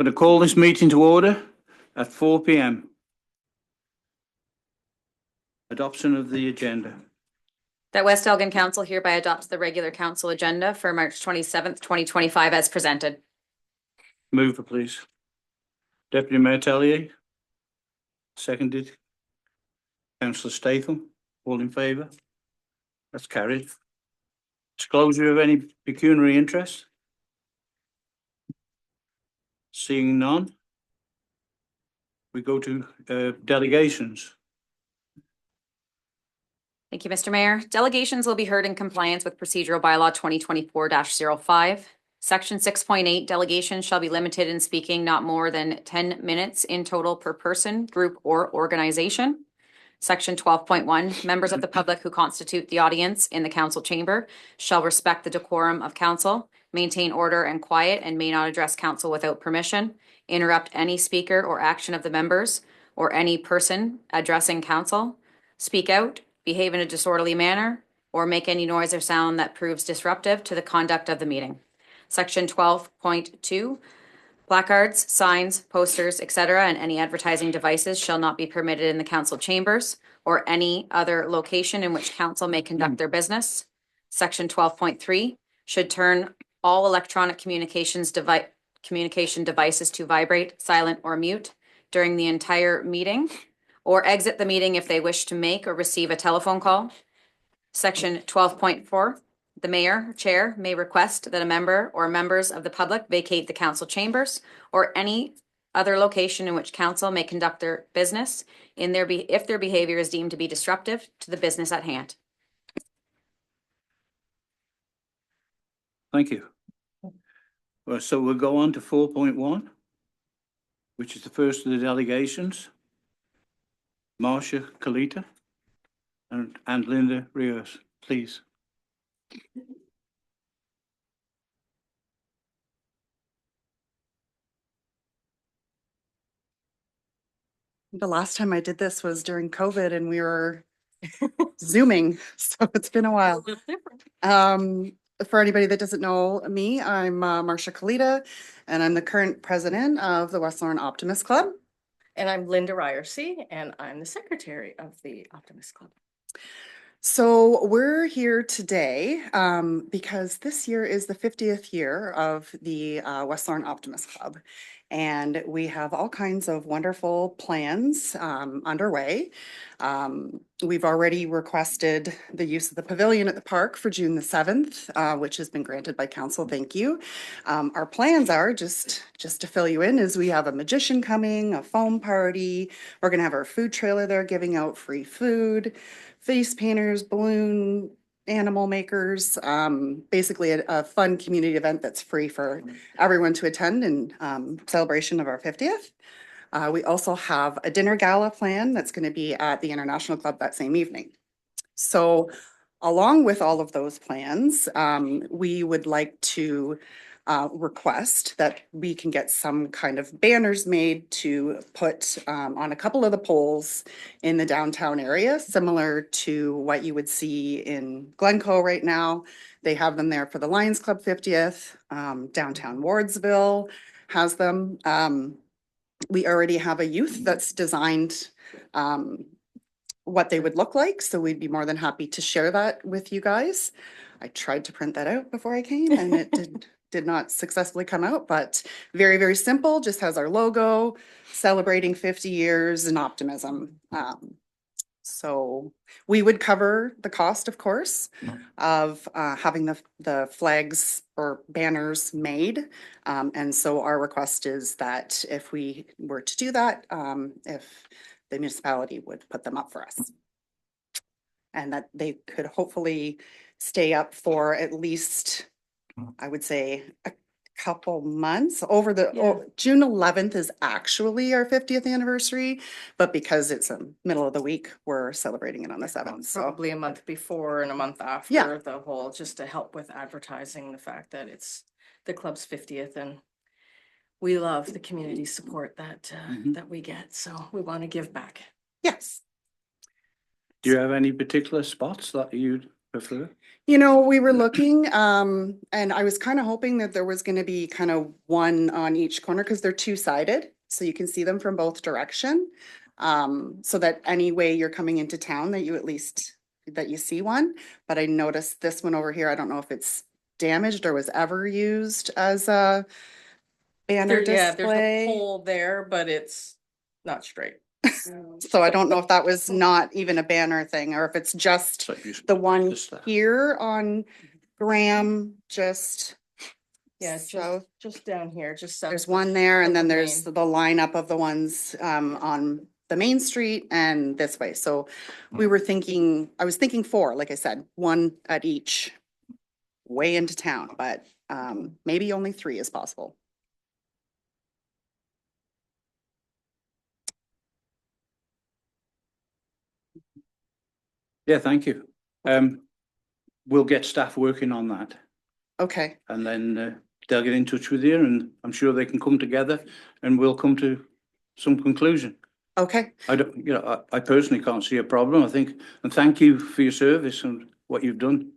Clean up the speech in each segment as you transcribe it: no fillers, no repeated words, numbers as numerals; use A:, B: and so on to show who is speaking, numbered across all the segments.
A: I'm going to call this meeting to order at 4 p.m. Adoption of the agenda.
B: That West Elgin Council hereby adopts the regular council agenda for March 27th, 2025 as presented.
A: Mover, please. Deputy Mayor Tellier. Seconded. Councillor Statham. All in favour? That's carried. Disclosure of any pecuniary interest? Seeing none, we go to delegations.
B: Thank you, Mr. Mayor. Delegations will be heard in compliance with procedural bylaw 2024-05. Section 6.8, delegations shall be limited in speaking not more than 10 minutes in total per person, group, or organization. Section 12.1, members of the public who constitute the audience in the council chamber shall respect the decorum of council, maintain order and quiet, and may not address council without permission, interrupt any speaker or action of the members, or any person addressing council, speak out, behave in a disorderly manner, or make any noise or sound that proves disruptive to the conduct of the meeting. Section 12.2, placards, signs, posters, etc., and any advertising devices shall not be permitted in the council chambers or any other location in which council may conduct their business. Section 12.3 should turn all electronic communication devices to vibrate, silent, or mute during the entire meeting, or exit the meeting if they wish to make or receive a telephone call. Section 12.4, the mayor, chair, may request that a member or members of the public vacate the council chambers or any other location in which council may conduct their business if their behavior is deemed to be disruptive to the business at hand.
A: Thank you. Well, so we'll go on to 4.1, which is the first of the delegations. Marcia Kalita and Linda Rios, please.
C: The last time I did this was during COVID and we were Zooming, so it's been a while. For anybody that doesn't know me, I'm Marcia Kalita, and I'm the current president of the West Lorne Optimist Club.
D: And I'm Linda Ryerson, and I'm the secretary of the Optimist Club.
C: So we're here today because this year is the 50th year of the West Lorne Optimist Club. And we have all kinds of wonderful plans underway. We've already requested the use of the pavilion at the park for June the 7th, which has been granted by council. Thank you. Our plans are, just to fill you in, is we have a magician coming, a foam party. We're going to have our food trailer there giving out free food, face painters, balloon animal makers, basically a fun community event that's free for everyone to attend in celebration of our 50th. We also have a dinner gala plan that's going to be at the International Club that same evening. So along with all of those plans, we would like to request that we can get some kind of banners made to put on a couple of the poles in the downtown area, similar to what you would see in Glencoe right now. They have them there for the Lions Club 50th. Downtown Wardsville has them. We already have a youth that's designed what they would look like, so we'd be more than happy to share that with you guys. I tried to print that out before I came and it did not successfully come out, but very, very simple, just has our logo, celebrating 50 years and optimism. So we would cover the cost, of course, of having the flags or banners made. And so our request is that if we were to do that, if the municipality would put them up for us. And that they could hopefully stay up for at least, I would say, a couple months over the June 11th is actually our 50th anniversary, but because it's a middle of the week, we're celebrating it on the 7th. So
D: probably a month before and a month after the whole, just to help with advertising the fact that it's the club's 50th, and we love the community support that that we get, so we want to give back.
C: Yes.
A: Do you have any particular spots that you'd prefer?
C: You know, we were looking, and I was kind of hoping that there was gonna be kind of one on each corner, because they're two-sided, so you can see them from both direction. So that any way you're coming into town, that you at least, that you see one. But I noticed this one over here, I don't know if it's damaged or was ever used as a banner
D: Yeah, there's a
C: display.
D: pole there, but it's not straight.
C: So I don't know if that was not even a banner thing, or if it's just
A: So you-
C: the one
A: just that.
C: here on Graham, just.
D: Yeah,
C: south.
D: just down here, just south.
C: There's
D: of-
C: one there, and
D: of
C: then
D: the
C: there's
D: main.
C: the lineup of the ones on the main street and this way. So we were thinking, I was thinking four, like I said, one at each way into town, but maybe only three is possible.
A: Yeah, thank you. We'll get staff working on that,
C: Okay,
A: and then they'll get in touch with you, and I'm sure they can come together and we'll come to some conclusion.
C: okay,
A: I don't, you know, I personally can't see a problem, I think, and thank you for your service and what you've done.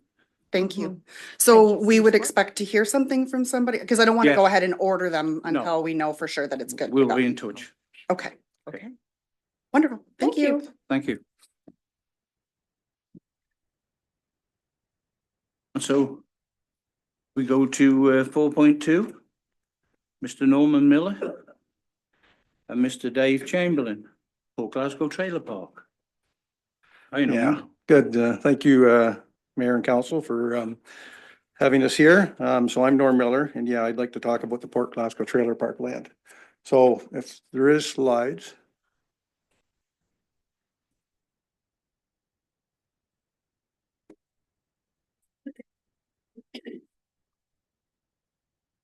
C: thank you.
D: Mhm.
C: So
D: Thank you for
C: we
D: your
C: would
D: support.
C: expect to hear something from somebody, because I don't want to
A: Yes.
C: go ahead and order them
A: No.
C: until we know for sure that it's good to
A: We'll
C: go.
A: be in touch.
C: Okay,
A: Okay.
C: okay. Wonderful, thank
D: Thank you.
C: you.
A: Thank you. And so we go to 4.2, Mr. Norman Miller and Mr. Dave Chamberlain, for Glasgow Trailer Park. I know.
E: Yeah, good. Thank you, Mayor and Council, for having us here. So I'm Norm Miller, and yeah, I'd like to talk about the Port Glasgow Trailer Park land. So if there is slides.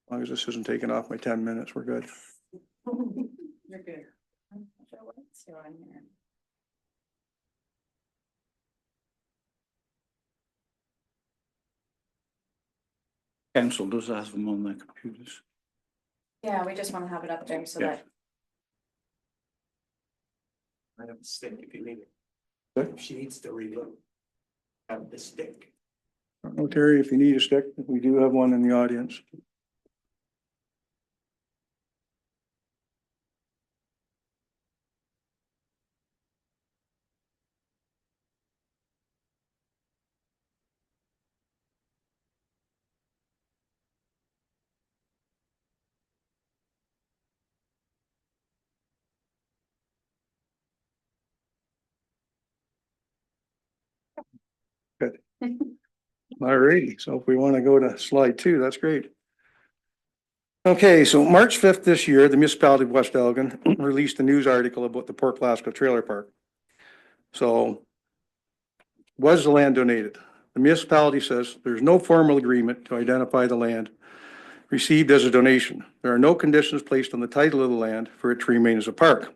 E: As long as this isn't taking off my 10 minutes, we're good.
B: You're good. So on here.
A: Council does have them on their computers.
B: Yeah, we just want to have it up there so
A: Yeah.
B: that.
F: I have a stick if you need it.
E: Good.
F: If she needs to reload. Have the stick.
E: I don't know, Terry, if you need a stick, we do have one in the audience. Good. All righty, so if we want to go to slide 2, that's great. Okay, so March 5th this year, the municipality of West Elgin released a news article about the Port Glasgow Trailer Park. So was the land donated? The municipality says there's no formal agreement to identify the land received as a donation. There are no conditions placed on the title of the land for it to remain as a park.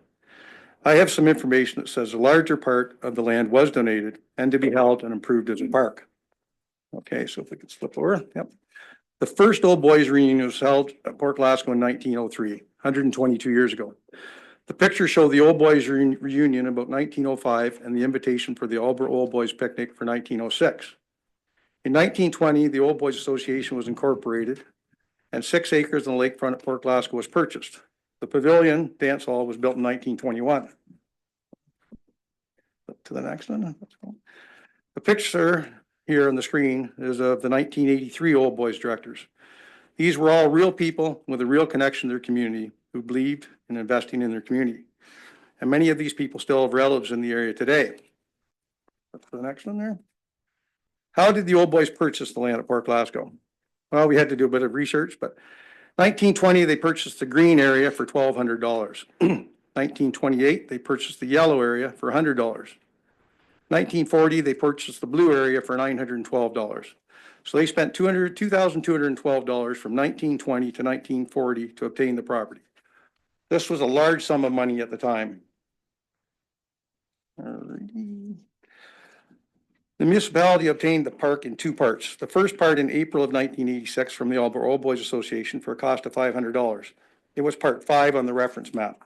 E: I have some information that says a larger part of the land was donated and to be held and improved as a park. Okay, so if we could flip over, yep. The first Old Boys reunion was held at Port Glasgow in 1903, 122 years ago. The pictures show the Old Boys reunion about 1905 and the invitation for the Albert Old Boys picnic for 1906. In 1920, the Old Boys Association was incorporated and 6 acres on the lakefront at Port Glasgow was purchased. The Pavilion Dance Hall was built in 1921. To the next one. Let's go. The picture here on the screen is of the 1983 Old Boys directors. These were all real people with a real connection to their community who believed in investing in their community. And many of these people still have relatives in the area today. Let's go to the next one there. How did the Old Boys purchase the land at Port Glasgow? Well, we had to do a bit of research, but 1920, they purchased the green area for $1,200. 1928, they purchased the yellow area for $100. 1940, they purchased the blue area for $912. So they spent $2,212 from 1920 to 1940 to obtain the property. This was a large sum of money at the time. Alrighty. The municipality obtained the park in 2 parts. The first part in April of 1986 from the Albert Old Boys Association for a cost of $500. It was part 5 on the reference map.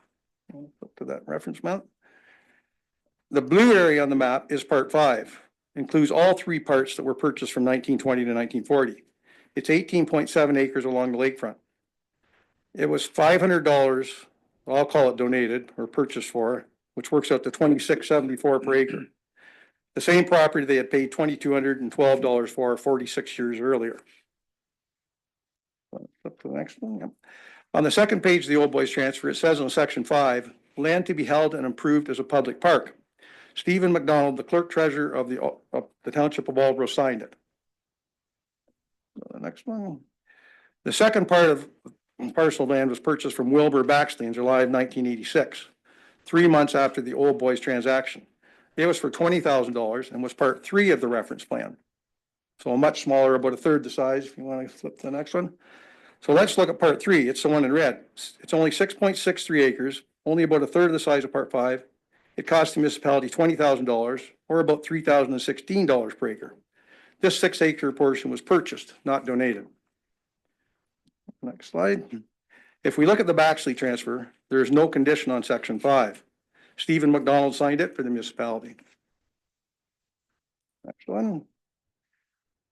E: Up to that reference map. The blue area on the map is part 5. includes all three parts that were purchased from 1920 to 1940. It's 18.7 acres along the lakefront. It was $500, I'll call it donated or purchased for, which works out to $26.74 per acre. The same property they had paid $2,212 for 46 years earlier. Flip to the next one. Yep. On the second page of the Old Boys transfer, it says on section 5, land to be held and improved as a public park. Stephen McDonald, the clerk treasurer of the Township of Marlborough, signed it. The next one. The second part of parcel of land was purchased from Wilbur Baxley in July of 1986, 3 months after the Old Boys transaction. It was for $20,000 and was part 3 of the reference plan. So a much smaller, about a third the size, if you want to flip to the next one. So let's look at part 3. It's the one in red. It's only 6.63 acres, only about a third of the size of part 5. It cost the municipality $20,000 or about $3,016 per acre. This 6-acre portion was purchased, not donated. Next slide. If we look at the Baxley transfer, there is no condition on section 5. Stephen McDonald signed it for the municipality. Next one.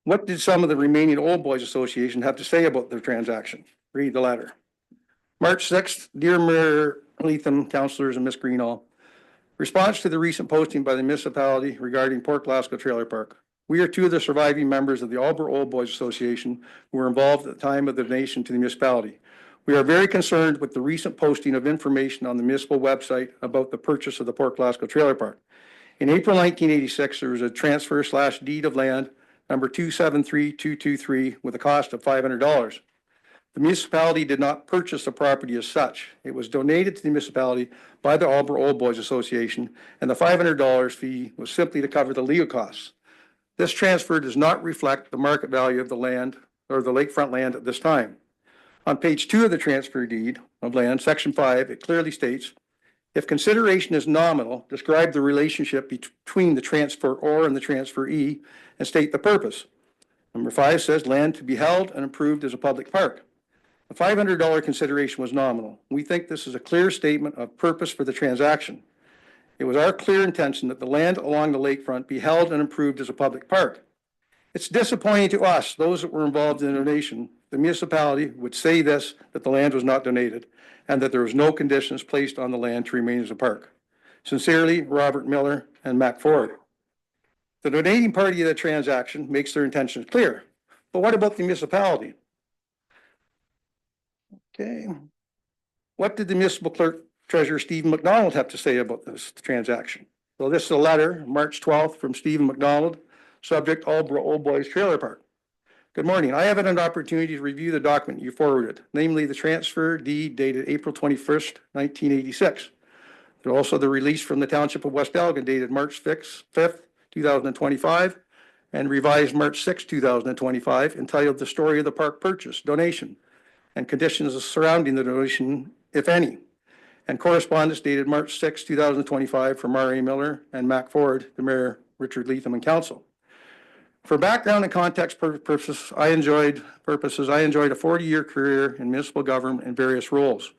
E: What did some of the remaining Old Boys Association have to say about their transaction? Read the letter. March 6th, dear Mayor Leatham, councillors, and Miss Greenall. Response to the recent posting by the municipality regarding Port Glasgow Trailer Park. We are 2 of the surviving members of the Marlborough Old Boys Association who were involved at the time of the donation to the municipality. We are very concerned with the recent posting of information on the municipal website about the purchase of the Port Glasgow Trailer Park. In April 1986, there was a transfer/deed of land number 273223 with a cost of $500. The municipality did not purchase the property as such. It was donated to the municipality by the Marlborough Old Boys Association, and the $500 fee was simply to cover the legal costs. This transfer does not reflect the market value of the land or the lakefront land at this time. On page 2 of the transfer deed of land, section 5, it clearly states, if consideration is nominal, describe the relationship between the transferor and the transferee and state the purpose. Number 5 says land to be held and improved as a public park. The $500 consideration was nominal. We think this is a clear statement of purpose for the transaction. It was our clear intention that the land along the lakefront be held and improved as a public park. It's disappointing to us, those that were involved in the donation, the municipality would say this, that the land was not donated and that there was no conditions placed on the land to remain as a park. Sincerely, Robert Miller and Mac Ford. The donating party of the transaction makes their intentions clear. But what about the municipality? Okay. What did the municipal clerk treasurer Stephen McDonald have to say about this transaction? So this is a letter, March 12th, from Stephen McDonald, subject Marlborough Old Boys Trailer Park. Good morning. I have had an opportunity to review the document you forwarded, namely the transfer deed dated April 21st, 1986. There's also the release from the Township of West Elgin dated March 5th, 2025, and revised March 6, 2025, entitled The Story of the Park Purchase, Donation, and Conditions Surrounding the Donation, if any, and correspondence dated March 6, 2025 from R.A. Miller and Mac Ford, the Mayor, Richard Leatham, and Council. For background and context purposes, I enjoyed a 40-year career in municipal government in various roles,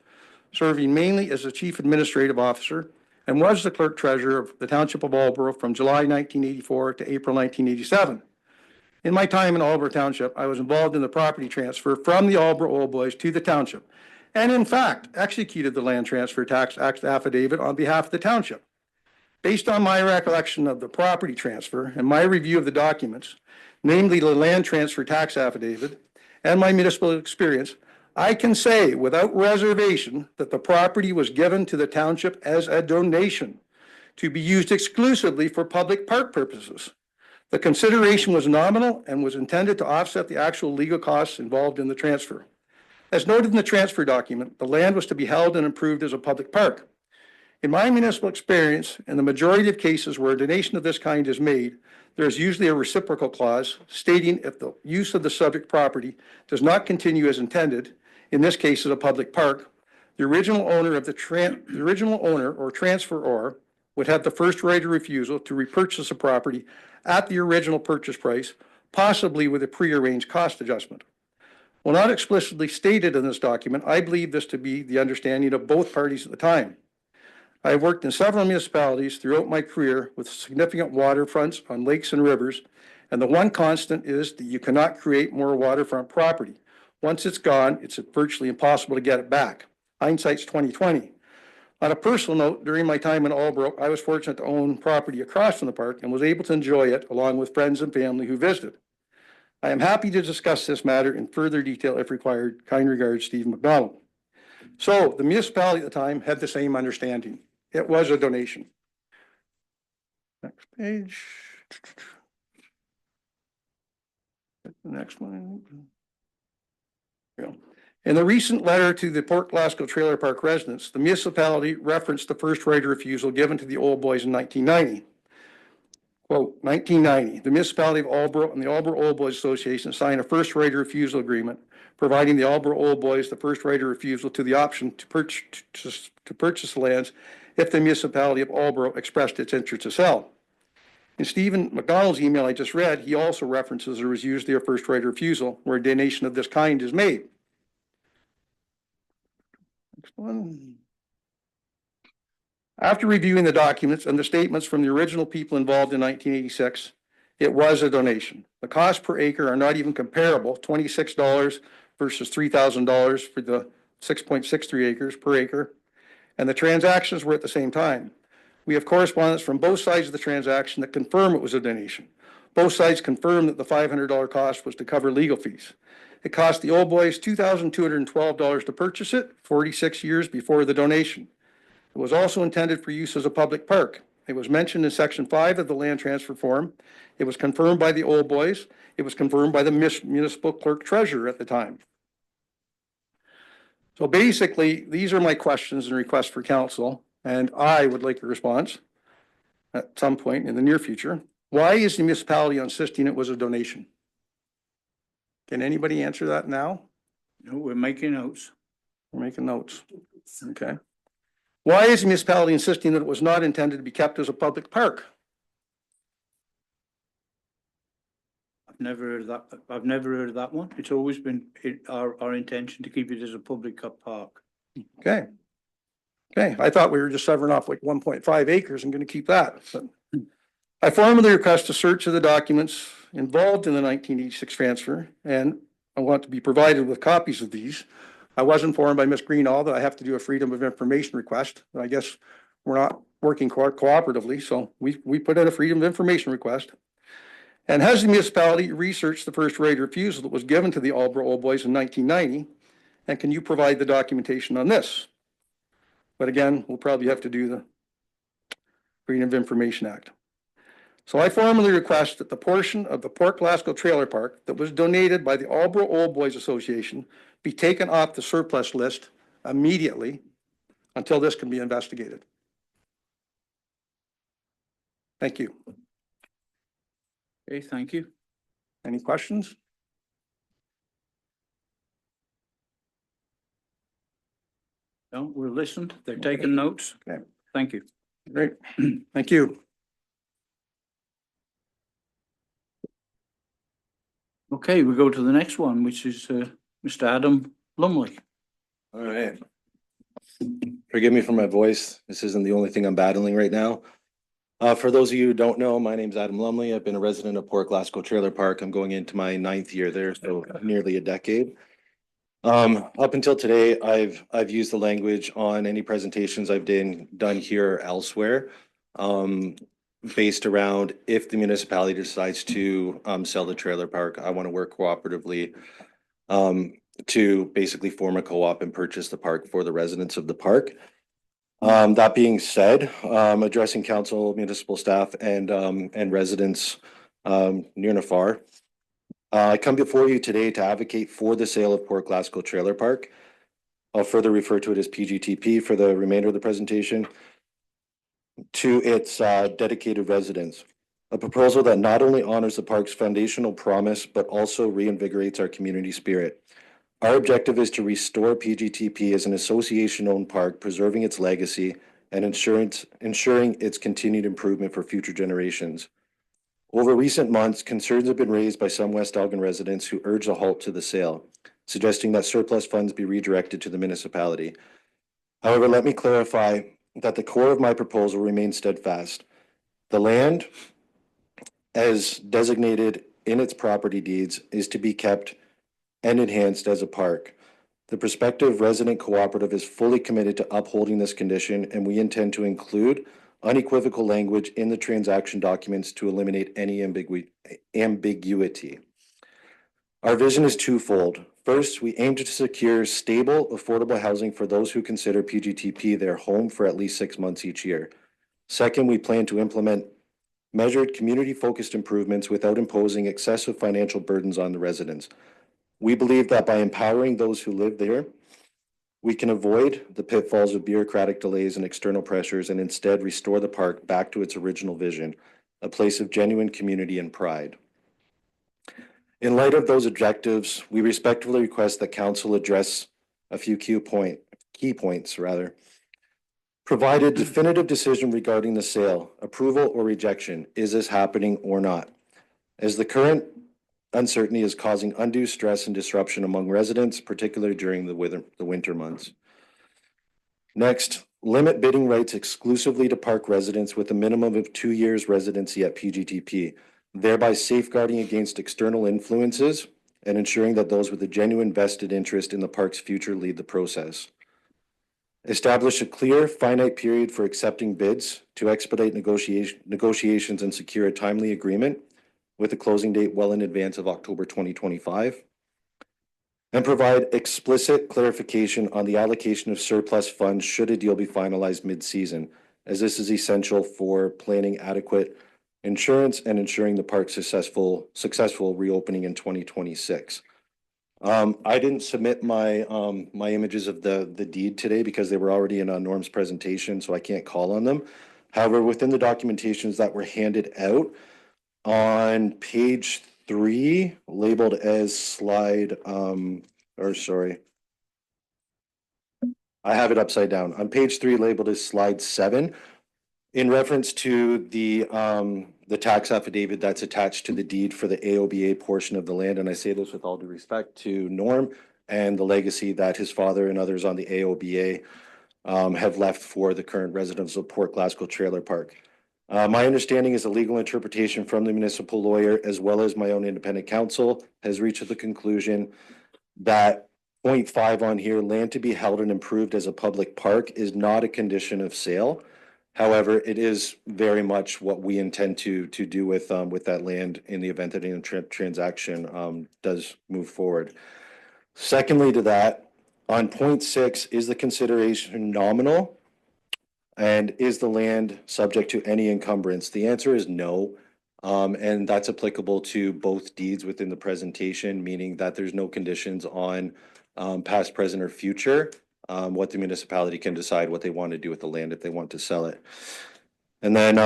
E: serving mainly as the Chief Administrative Officer and was the Clerk Treasurer of the Township of Marlborough from July 1984 to April 1987. In my time in Marlborough Township, I was involved in the property transfer from the Marlborough Old Boys to the Township, and in fact, executed the land transfer tax affidavit on behalf of the Township. Based on my recollection of the property transfer and my review of the documents, namely the land transfer tax affidavit, and my municipal experience, I can say without reservation that the property was given to the Township as a donation to be used exclusively for public park purposes. The consideration was nominal and was intended to offset the actual legal costs involved in the transfer. As noted in the transfer document, the land was to be held and improved as a public park. In my municipal experience, in the majority of cases where a donation of this kind is made, there is usually a reciprocal clause stating if the use of the subject property does not continue as intended, in this case as a public park, the original owner or transferor would have the first right of refusal to repurchase the property at the original purchase price, possibly with a prearranged cost adjustment. While not explicitly stated in this document, I believe this to be the understanding of both parties at the time. I have worked in several municipalities throughout my career with significant waterfronts on lakes and rivers, and the one constant is that you cannot create more waterfront property. Once it's gone, it's virtually impossible to get it back. Hindsight's 2020. On a personal note, during my time in Albrook, I was fortunate to own property across from the park and was able to enjoy it along with friends and family who visited. I am happy to discuss this matter in further detail if required. Kind regards, Steve McDonald. So the municipality at the time had the same understanding. It was a donation. Next page. The next one. Yeah. In the recent letter to the Port Glasgow Trailer Park residents, the municipality referenced the first right of refusal given to the Old Boys in 1990. Quote, 1990, the municipality of Albro and the Albro Old Boys Association signed a first right of refusal agreement, providing the Albro Old Boys the first right of refusal to the option to purchase the lands if the municipality of Albro expressed its interest to sell. In Stephen McDonald's email I just read, he also references there was used their first right of refusal where a donation of this kind is made. Next one. After reviewing the documents and the statements from the original people involved in 1986, it was a donation. The costs per acre are not even comparable, $26 versus $3,000 for the 6.63 acres per acre, and the transactions were at the same time. We have correspondence from both sides of the transaction that confirm it was a donation. Both sides confirm that the $500 cost was to cover legal fees. It cost the Old Boys $2,212 to purchase it, 46 years before the donation. It was also intended for use as a public park. It was mentioned in Section 5 of the land transfer form. It was confirmed by the Old Boys. It was confirmed by the municipal clerk treasurer at the time. So basically, these are my questions and requests for council, and I would like a response at some point in the near future. Why is the municipality insisting it was a donation? Can anybody answer that now?
A: No, we're making notes.
E: We're making notes. Okay. Why is the municipality insisting that it was not intended to be kept as a public park?
A: I've never heard of that. I've never heard of that one. It's always been our intention to keep it as a public park.
E: Okay. Okay, I thought we were just severing off like 1.5 acres and going to keep that. But I formally request a search of the documents involved in the 1986 transfer, and I want to be provided with copies of these. I was informed by Ms. Greenall that I have to do a Freedom of Information request. I guess we're not working cooperatively, so we put in a Freedom of Information request. And has the municipality researched the first right of refusal that was given to the Albro Old Boys in 1990? And can you provide the documentation on this? But again, we'll probably have to do the Freedom of Information Act. So I formally request that the portion of the Port Glasgow Trailer Park that was donated by the Albro Old Boys Association be taken off the surplus list immediately until this can be investigated. Thank you.
A: Okay, thank you.
E: Any questions?
A: No, we've listened. They've taken notes.
E: Okay.
A: Thank you.
E: Great. Thank you.
A: Okay, we go to the next one, which is Mr. Adam Lumley.
G: All right. Forgive me for my voice. This isn't the only thing I'm battling right now. For those of you who don't know, my name's Adam Lumley. I've been a resident of Port Glasgow Trailer Park. I'm going into my 9th year there, so nearly a decade. Up until today, I've used the language on any presentations I've done here or elsewhere, based around if the municipality decides to sell the trailer park, I want to work cooperatively to basically form a co-op and purchase the park for the residents of the park. That being said, addressing council, municipal staff, and residents near and far. I come before you today to advocate for the sale of Port Glasgow Trailer Park. I'll further refer to it as PGTP for the remainder of the presentation, to its dedicated residents. A proposal that not only honors the park's foundational promise, but also reinvigorates our community spirit. Our objective is to restore PGTP as an association-owned park, preserving its legacy and ensuring its continued improvement for future generations. Over recent months, concerns have been raised by some West Elgin residents who urge a halt to the sale, suggesting that surplus funds be redirected to the municipality. However, let me clarify that the core of my proposal remains steadfast. The land, as designated in its property deeds, is to be kept and enhanced as a park. The prospective resident cooperative is fully committed to upholding this condition, and we intend to include unequivocal language in the transaction documents to eliminate any ambiguity. Our vision is twofold. First, we aim to secure stable, affordable housing for those who consider PGTP their home for at least 6 months each year. Second, we plan to implement measured, community-focused improvements without imposing excessive financial burdens on the residents. We believe that by empowering those who live there, we can avoid the pitfalls of bureaucratic delays and external pressures and instead restore the park back to its original vision, a place of genuine community and pride. In light of those objectives, we respectfully request that council address a few key points. Provide a definitive decision regarding the sale, approval or rejection. Is this happening or not? As the current uncertainty is causing undue stress and disruption among residents, particularly during the winter months. Next, limit bidding rights exclusively to park residents with a minimum of 2 years residency at PGTP, thereby safeguarding against external influences and ensuring that those with a genuine vested interest in the park's future lead the process. Establish a clear, finite period for accepting bids to expedite negotiations and secure a timely agreement with a closing date well in advance of October 2025. And provide explicit clarification on the allocation of surplus funds should a deal be finalized mid-season, as this is essential for planning adequate insurance and ensuring the park's successful reopening in 2026. I didn't submit my my images of the deed today because they were already in Norm's presentation, so I can't call on them. However, within the documentations that were handed out on page 3, labeled as slide, I have it upside down. On page 3, labeled as slide 7, in reference to the tax affidavit that's attached to the deed for the AOBA portion of the land, and I say this with all due respect to Norm and the legacy that his father and others on the AOBA have left for the current residents of Port Glasgow Trailer Park. My understanding is a legal interpretation from the municipal lawyer, as well as my own independent counsel, has reached the conclusion that point 5 on here, land to be held and improved as a public park, is not a condition of sale. However, it is very much what we intend to do with that land in the event that any transaction does move forward. Secondly to that, on point 6, is the consideration nominal? And is the land subject to any encumbrance? The answer is no. And that's applicable to both deeds within the presentation, meaning that there's no conditions on past, present, or future. What the municipality can decide what they want to do with the land if they want to sell it. And then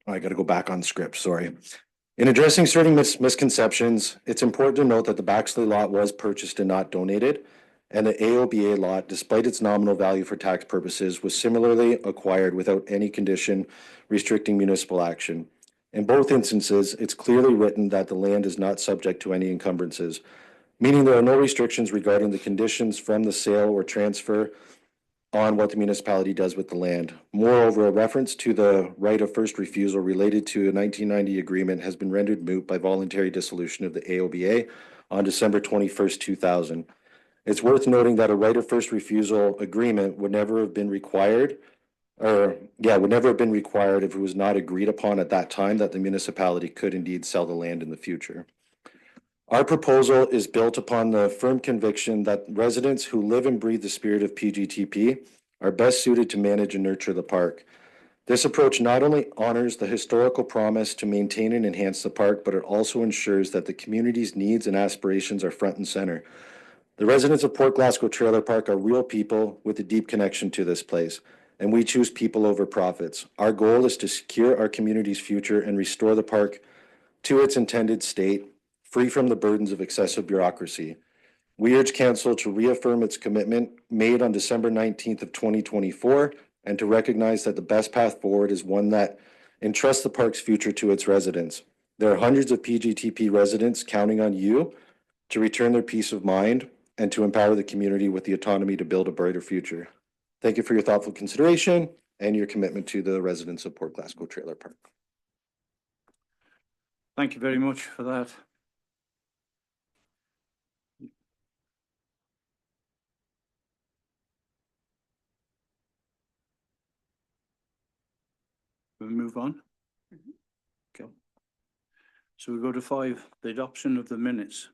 G: I got to go back on script, sorry. In addressing certain misconceptions, it's important to note that the Baxley lot was purchased and not donated, and the AOBA lot, despite its nominal value for tax purposes, was similarly acquired without any condition restricting municipal action. In both instances, it's clearly written that the land is not subject to any encumbrances, meaning there are no restrictions regarding the conditions from the sale or transfer on what the municipality does with the land. Moreover, a reference to the right of first refusal related to a 1990 agreement has been rendered moot by voluntary dissolution of the AOBA on December 21st, 2000. It's worth noting that a right of first refusal agreement would never have been required, if it was not agreed upon at that time that the municipality could indeed sell the land in the future. Our proposal is built upon the firm conviction that residents who live and breathe the spirit of PGTP are best suited to manage and nurture the park. This approach not only honors the historical promise to maintain and enhance the park, but it also ensures that the community's needs and aspirations are front and center. The residents of Port Glasgow Trailer Park are real people with a deep connection to this place, and we choose people over profits. Our goal is to secure our community's future and restore the park to its intended state, free from the burdens of excessive bureaucracy. We urge council to reaffirm its commitment made on December 19th of 2024 and to recognize that the best path forward is one that entrusts the park's future to its residents. There are hundreds of PGTP residents counting on you to return their peace of mind and to empower the community with the autonomy to build a brighter future. Thank you for your thoughtful consideration and your commitment to the residents of Port Glasgow Trailer Park.
A: Thank you very much for that. We'll move on. Okay. So we go to 5, the adoption of the minutes.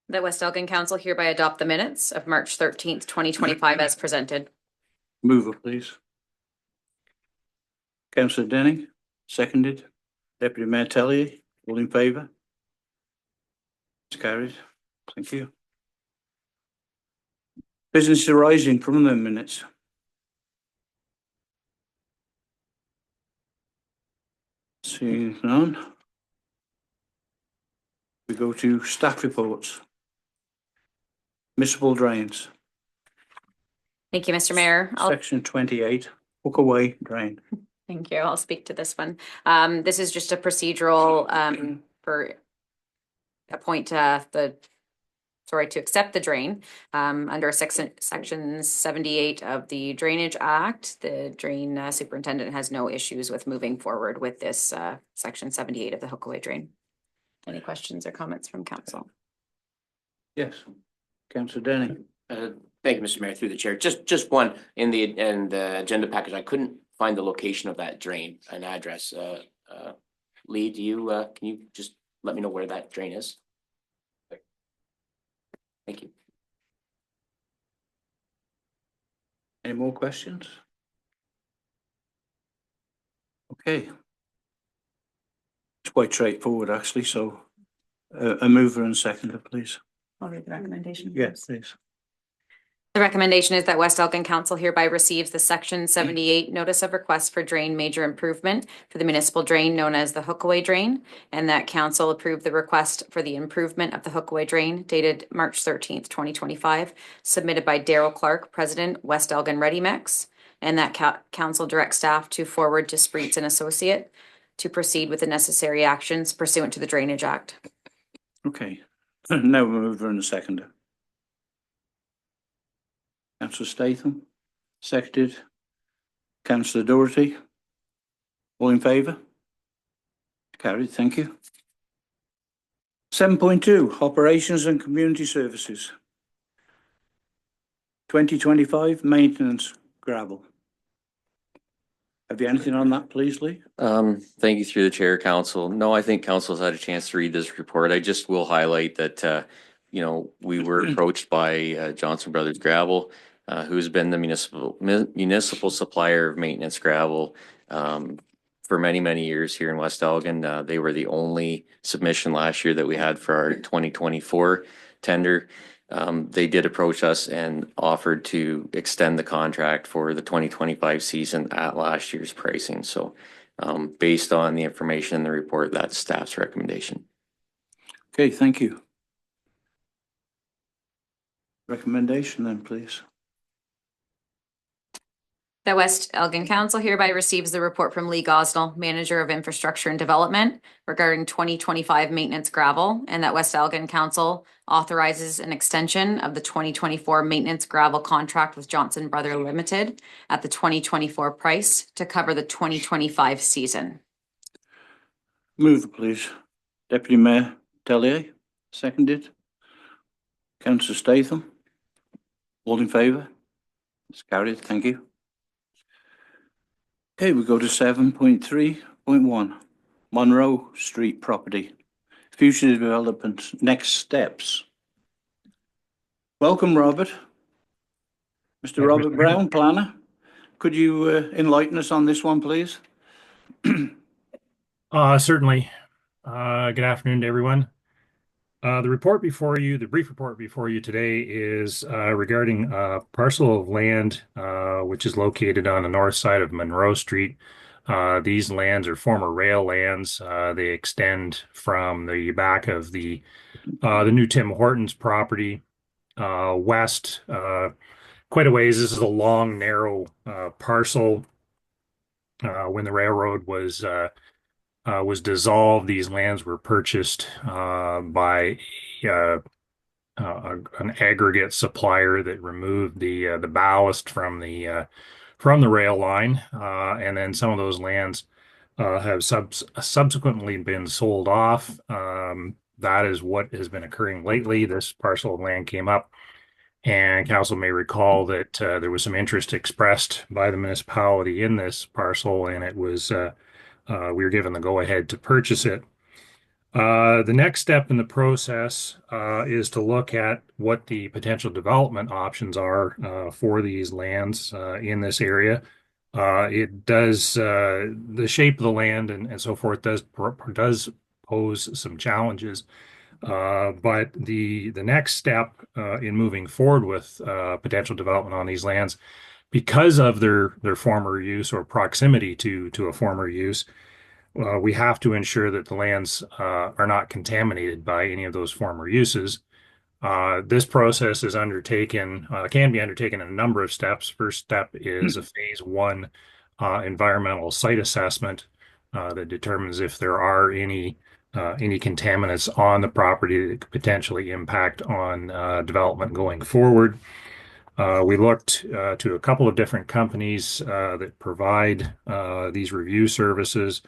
B: The West Elgin Council hereby adopt the minutes of March 13th, 2025 as presented.
A: Mover, please. Councillor Denning, seconded. Deputy Mayor Tellier, all in favour? It's carried. Thank you. Business arising from the minutes. Seeing none. We go to staff reports. Municipal drains,
B: Thank you, Mr. Mayor.
A: section 28, hook away drain.
B: Thank you. I'll speak to this one. This is just a procedural for to accept the drain. Under section 78 of the Drainage Act, the drain superintendent has no issues with moving forward with this section 78 of the hook away drain. Any questions or comments from council?
A: Yes. Councillor Denning.
H: Thank you, Mr. Mayor, through the chair. Just one in the agenda package. I couldn't find the location of that drain, an address. Lee, can you just let me know where that drain is? Thank you.
A: Any more questions? Okay. It's quite straightforward, actually, so a mover and seconder, please.
B: I'll read the recommendation.
A: Yes, please.
B: The recommendation is that West Elgin Council hereby receives the section 78 notice of request for drain major improvement for the municipal drain known as the Hookaway Drain, and that council approve the request for the improvement of the Hookaway Drain dated March 13th, 2025, submitted by Daryl Clark, President, West Elgin Ready Mix, and that council direct staff to forward to Spreets and Associate to proceed with the necessary actions pursuant to the Drainage Act.
A: Okay. Now a mover and a seconder. Councillor Statham, seconded. Councillor Doherty, all in favour? Carried, thank you. 7.2, Operations and Community Services. 2025 Maintenance Gravel. Have you anything on that, please, Lee?
I: Thank you through the chair, council. No, I think council's had a chance to read this report. I just will highlight that, we were approached by Johnson Brothers Gravel, who's been the municipal supplier of maintenance gravel for many, many years here in West Elgin. They were the only submission last year that we had for our 2024 tender. They did approach us and offered to extend the contract for the 2025 season at last year's pricing. So based on the information in the report, that's staff's recommendation.
A: Okay, thank you. Recommendation then, please.
B: The West Elgin Council hereby receives the report from Lee Gosnell, Manager of Infrastructure and Development, regarding 2025 maintenance gravel, and that West Elgin Council authorizes an extension of the 2024 maintenance gravel contract with Johnson Brother Limited at the 2024 price to cover the 2025 season.
A: Mover, please. Deputy Mayor Tellier, seconded. Councillor Statham, all in favour? It's carried, thank you. Okay, we go to 7.3.1, Monroe Street property, future development, next steps. Welcome, Robert. Mr. Robert Brown, planner. Could you enlighten us on this one, please?
J: Certainly. Good afternoon to everyone. The report before you, the brief report before you today is regarding a parcel of land which is located on the north side of Monroe Street. These lands are former rail lands. They extend from the back of the new Tim Hortons property west quite a ways. This is a long, narrow parcel. When the railroad was dissolved, these lands were purchased by an aggregate supplier that removed the ballast from the rail line, and then some of those lands have subsequently been sold off. That is what has been occurring lately. This parcel of land came up, and council may recall that there was some interest expressed by the municipality in this parcel, and it was we were given the go-ahead to purchase it. The next step in the process is to look at what the potential development options are for these lands in this area. It does the shape of the land and so forth does pose some challenges. But the next step in moving forward with potential development on these lands, because of their former use or proximity to a former use, we have to ensure that the lands are not contaminated by any of those former uses. This process is undertaken, can be undertaken in a number of steps. First step is a phase one environmental site assessment that determines if there are any contaminants on the property that could potentially impact on development going forward. We looked to a couple of different companies that provide these review services.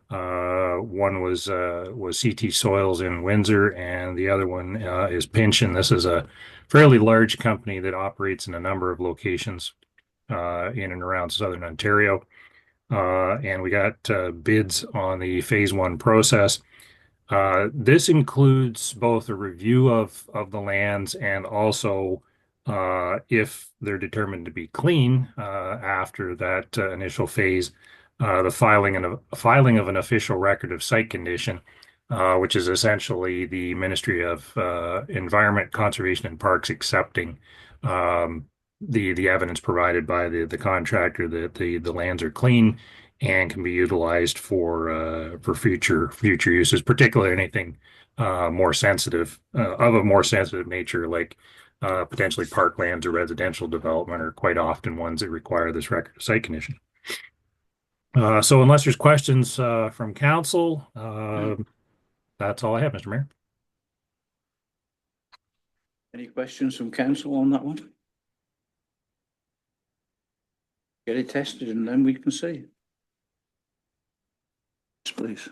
J: One was CT Soils in Windsor, and the other one is Pinch. And this is a fairly large company that operates in a number of locations in and around Southern Ontario. And we got bids on the phase one process. This includes both a review of the lands and also if they're determined to be clean after that initial phase, the filing of an official record of site condition, which is essentially the Ministry of Environment, Conservation and Parks accepting the evidence provided by the contractor that the lands are clean and can be utilized for future uses, particularly anything more sensitive of a more sensitive nature, like potentially parklands or residential development are quite often ones that require this record of site condition. So unless there's questions from council, that's all I have, Mr. Mayor.
A: Any questions from council on that one? Get it tested and then we can see. Yes, please.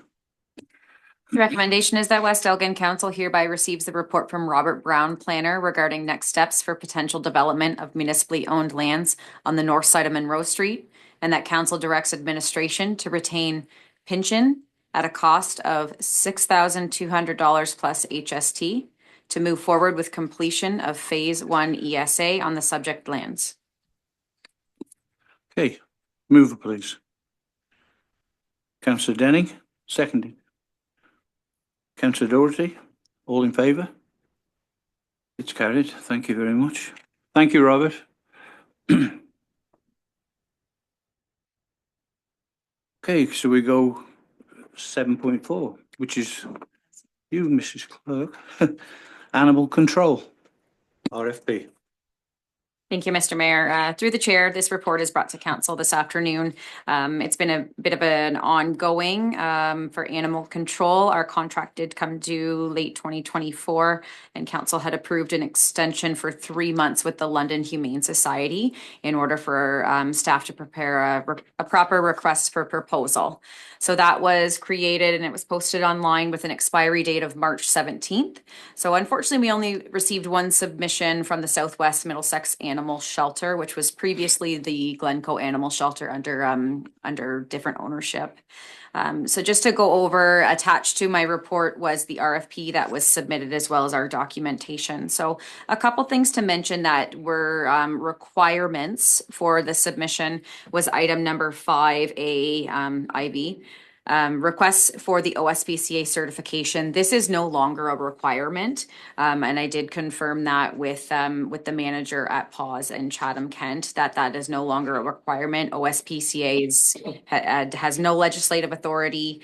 B: The recommendation is that West Elgin Council hereby receives the report from Robert Brown, planner, regarding next steps for potential development of municipally owned lands on the north side of Monroe Street, and that council directs administration to retain pension at a cost of $6,200 plus HST to move forward with completion of phase one ESA on the subject lands.
A: Okay, mover please. Councillor Denning, seconding. Councillor Doherty, all in favour? It's carried. Thank you very much. Thank you, Robert. Okay, so we go 7.4, which is you, Mrs. Clerk. Animal control, RFP.
B: Thank you, Mr. Mayor. Through the chair, this report is brought to council this afternoon. It's been a bit of an ongoing for animal control. Our contract did come due late 2024, and council had approved an extension for 3 months with the London Humane Society in order for staff to prepare a proper request for proposal. So that was created and it was posted online with an expiry date of March 17th. So unfortunately, we only received one submission from the Southwest Middlesex Animal Shelter, which was previously the Glencoe Animal Shelter under different ownership. So just to go over, attached to my report was the RFP that was submitted as well as our documentation. So a couple things to mention that were requirements for the submission was item number 5A, IV. Requests for the OSPCA certification. This is no longer a requirement, and I did confirm that with the manager at PAWS in Chatham, Kent, that is no longer a requirement. OSPCA has no legislative authority.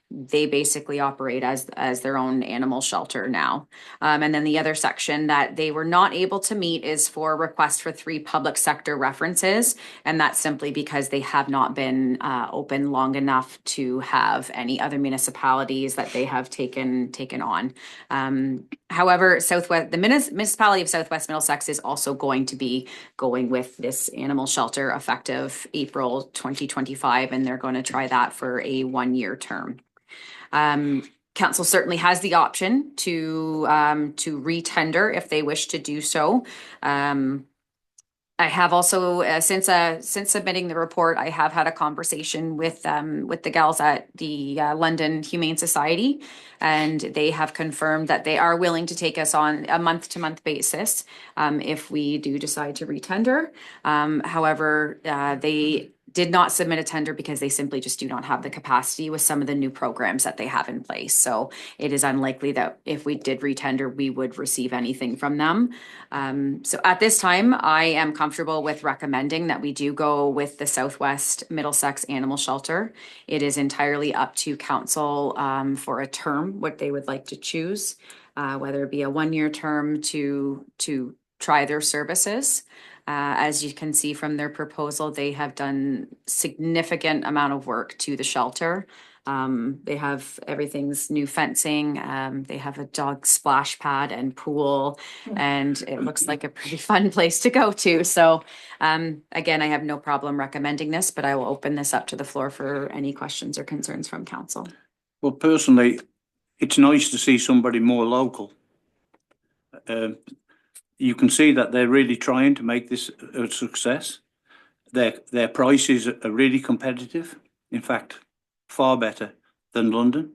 B: They basically operate as their own animal shelter now. And then the other section that they were not able to meet is for request for 3 public sector references. And that's simply because they have not been open long enough to have any other municipalities that they have taken on. However, the municipality of Southwest Middlesex is also going to be going with this animal shelter effective April 2025, and they're going to try that for a 1-year term. Council certainly has the option to retender if they wish to do so. I have also, since submitting the report, I have had a conversation with the gals at the London Humane Society, and they have confirmed that they are willing to take us on a month-to-month basis if we do decide to retender. However, they did not submit a tender because they simply just do not have the capacity with some of the new programs that they have in place. So it is unlikely that if we did retender, we would receive anything from them. So at this time, I am comfortable with recommending that we do go with the Southwest Middlesex Animal Shelter. It is entirely up to council for a term, what they would like to choose, whether it be a 1-year term to try their services. As you can see from their proposal, they have done significant amount of work to the shelter. They have everything's new fencing. They have a dog splash pad and pool, and it looks like a pretty fun place to go to. So again, I have no problem recommending this, but I will open this up to the floor for any questions or concerns from council.
A: Well, personally, it's nice to see somebody more local. You can see that they're really trying to make this a success. Their prices are really competitive. In fact, far better than London.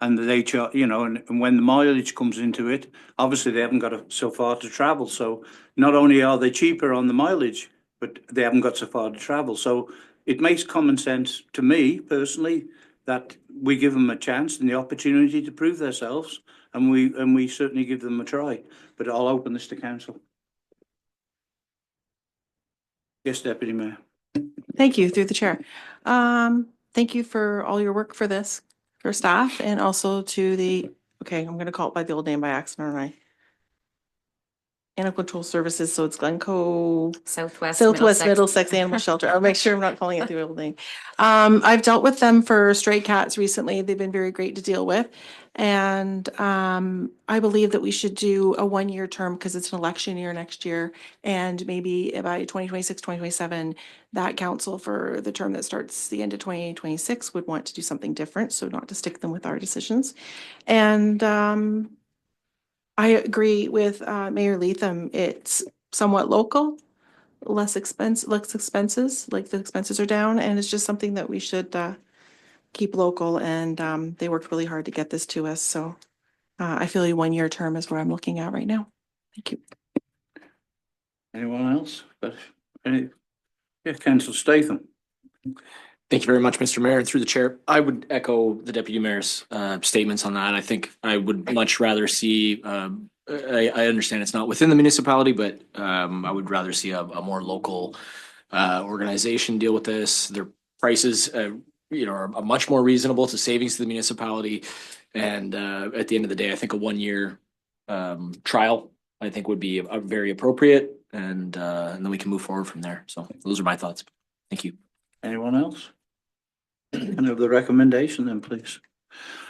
A: And they charge, and when the mileage comes into it, obviously they haven't got so far to travel. So not only are they cheaper on the mileage, but they haven't got so far to travel. So it makes common sense to me personally that we give them a chance and the opportunity to prove themselves, and we certainly give them a try. But I'll open this to council. Yes, Deputy Mayor.
K: Thank you, through the chair. Thank you for all your work for this, for staff, and also to the, okay, I'm gonna call it by the old name by accident, aren't I? Animal Control Services, so it's Glencoe.
B: Southwest
K: Middlesex Animal Shelter. I'll make sure I'm not calling it the old name. I've dealt with them for stray cats recently. They've been very great to deal with. And I believe that we should do a 1-year term because it's an election year next year. And maybe by 2026, 2027, that council for the term that starts the end of 2026 would want to do something different. So not to stick them with our decisions. And I agree with Mayor Leatham. It's somewhat local, less expenses, like the expenses are down, and it's just something that we should keep local. And they worked really hard to get this to us. So I feel a 1-year term is where I'm looking at right now. Thank you.
A: Anyone else? Yeah, Councillor Statham.
L: Thank you very much, Mr. Mayor, and through the chair. I would echo the Deputy Mayor's statements on that. I think I would much rather see, I understand it's not within the municipality, but I would rather see a more local organization deal with this. Their prices, are much more reasonable to savings to the municipality. And at the end of the day, I think a 1-year trial, I think would be very appropriate, and then we can move forward from there. So those are my thoughts. Thank you.
A: Anyone else? Can I have the recommendation then, please?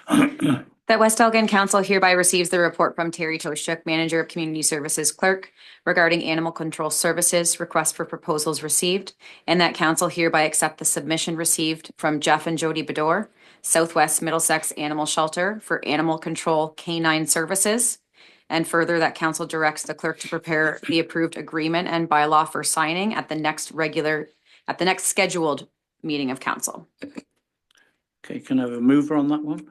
B: That West Elgin Council hereby receives the report from Terry Toshchuk, Manager of Community Services Clerk, regarding animal control services, request for proposals received, and that council hereby accept the submission received from Jeff and Jody Bedore, Southwest Middlesex Animal Shelter for animal control canine services. And further, that council directs the clerk to prepare the approved agreement and bylaw for signing at the next scheduled meeting of council.
A: Okay, can I have a mover on that one?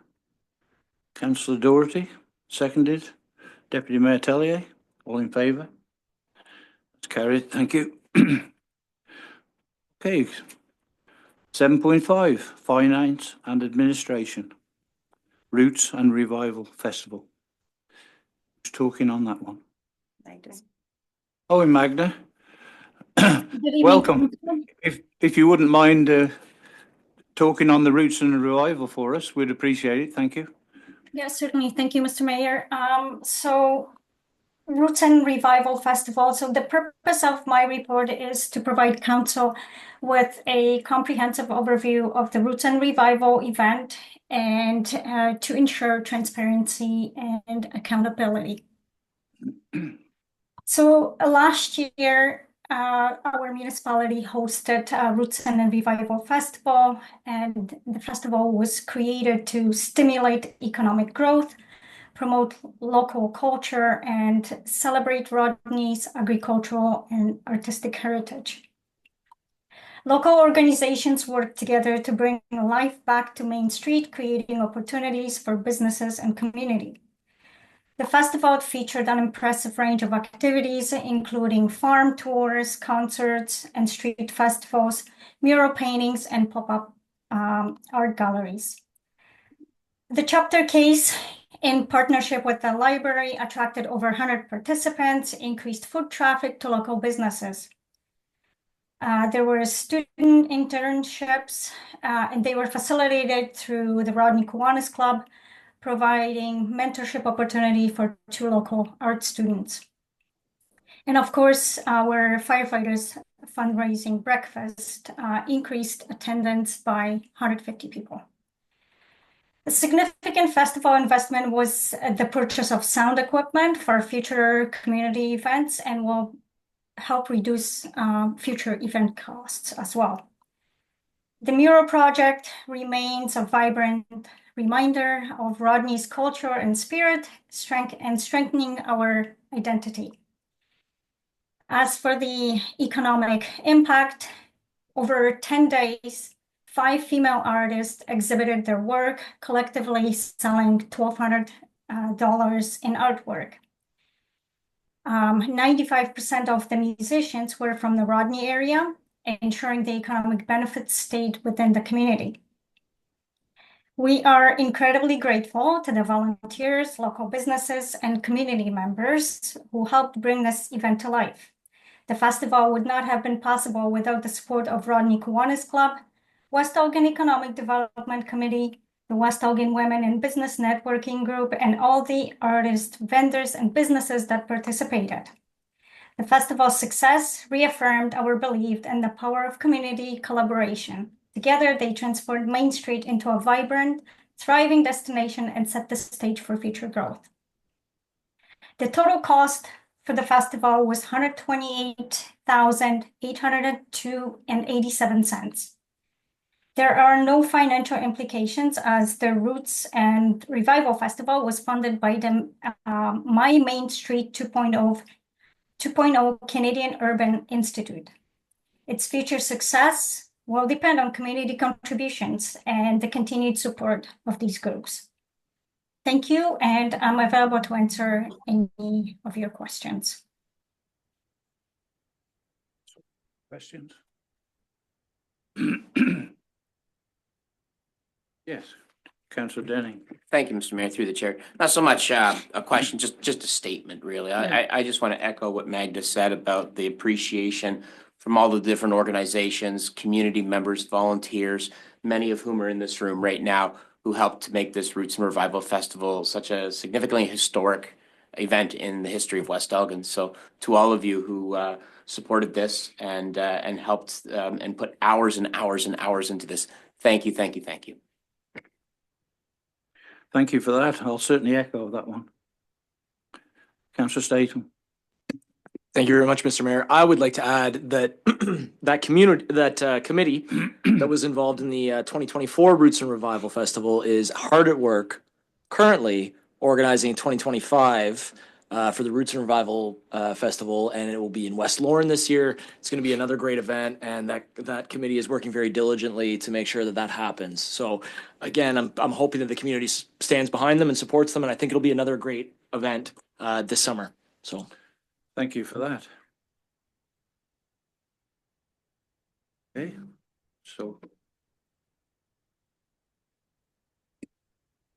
A: Councillor Doherty, seconded. Deputy Mayor Tellier, all in favour? It's carried, thank you. Okay. 7.5, Finance and Administration. Roots and Revival Festival. Who's talking on that one? Oh, Magda. Welcome. If you wouldn't mind talking on the Roots and Revival for us, we'd appreciate it. Thank you.
M: Yes, certainly. Thank you, Mr. Mayor. So Roots and Revival Festival. So the purpose of my report is to provide council with a comprehensive overview of the Roots and Revival event and to ensure transparency and accountability. So last year, our municipality hosted Roots and Revival Festival, and the festival was created to stimulate economic growth, promote local culture, and celebrate Rodney's agricultural and artistic heritage. Local organizations work together to bring life back to Main Street, creating opportunities for businesses and community. The festival featured an impressive range of activities, including farm tours, concerts, and street festivals, mural paintings, and pop-up art galleries. The chapter case, in partnership with the library, attracted over 100 participants, increased foot traffic to local businesses. There were student internships, and they were facilitated through the Rodney Kiwanis Club, providing mentorship opportunity for 2 local art students. And of course, our firefighters fundraising breakfast increased attendance by 150 people. A significant festival investment was the purchase of sound equipment for future community events and will help reduce future event costs as well. The mural project remains a vibrant reminder of Rodney's culture and spirit, strengthening our identity. As for the economic impact, over 10 days, 5 female artists exhibited their work, collectively selling $1,200 in artwork. 95% of the musicians were from the Rodney area, ensuring the economic benefits stayed within the community. We are incredibly grateful to the volunteers, local businesses, and community members who helped bring this event to life. The festival would not have been possible without the support of Rodney Kiwanis Club, West Elgin Economic Development Committee, the West Elgin Women in Business Networking Group, and all the artists, vendors, and businesses that participated. The festival's success reaffirmed our belief in the power of community collaboration. Together, they transformed Main Street into a vibrant, thriving destination and set the stage for future growth. The total cost for the festival was $128,802.87. There are no financial implications as the Roots and Revival Festival was funded by the My Main Street 2.0 Canadian Urban Institute. Its future success will depend on community contributions and the continued support of these groups. Thank you, and I'm available to answer any of your questions.
A: Questions? Yes, Councillor Denning.
H: Thank you, Mr. Mayor, through the chair. Not so much a question, just a statement, really. I just want to echo what Magda said about the appreciation from all the different organizations, community members, volunteers, many of whom are in this room right now, who helped to make this Roots and Revival Festival such a significantly historic event in the history of West Elgin. So to all of you who supported this and helped and put hours and hours and hours into this, thank you, thank you, thank you.
A: Thank you for that. I'll certainly echo that one. Councillor Statham.
L: Thank you very much, Mr. Mayor. I would like to add that that committee that was involved in the 2024 Roots and Revival Festival is hard at work currently organizing 2025 for the Roots and Revival Festival, and it will be in West Lorne this year. It's going to be another great event, and that committee is working very diligently to make sure that that happens. So again, I'm hoping that the community stands behind them and supports them, and I think it'll be another great event this summer. So.
A: Thank you for that. Okay, so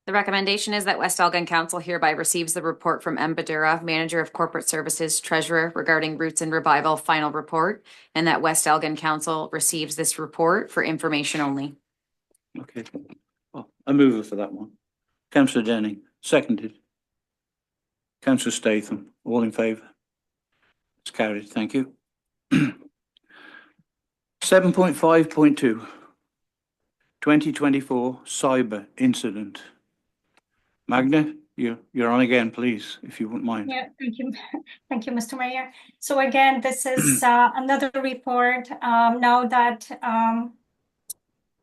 B: The recommendation is that West Elgin Council hereby receives the report from M. Badura, Manager of Corporate Services, Treasurer, regarding Roots and Revival final report, and that West Elgin Council receives this report for information only.
A: okay. Well, I move for that one. Councillor Denning, seconded. Councillor Statham, all in favour? It's carried, thank you. 7.5.2 2024 cyber incident. Magna, you're on again, please, if you wouldn't mind.
M: Yeah, thank you. Thank you, Mr. Mayor. So again, this is another report now that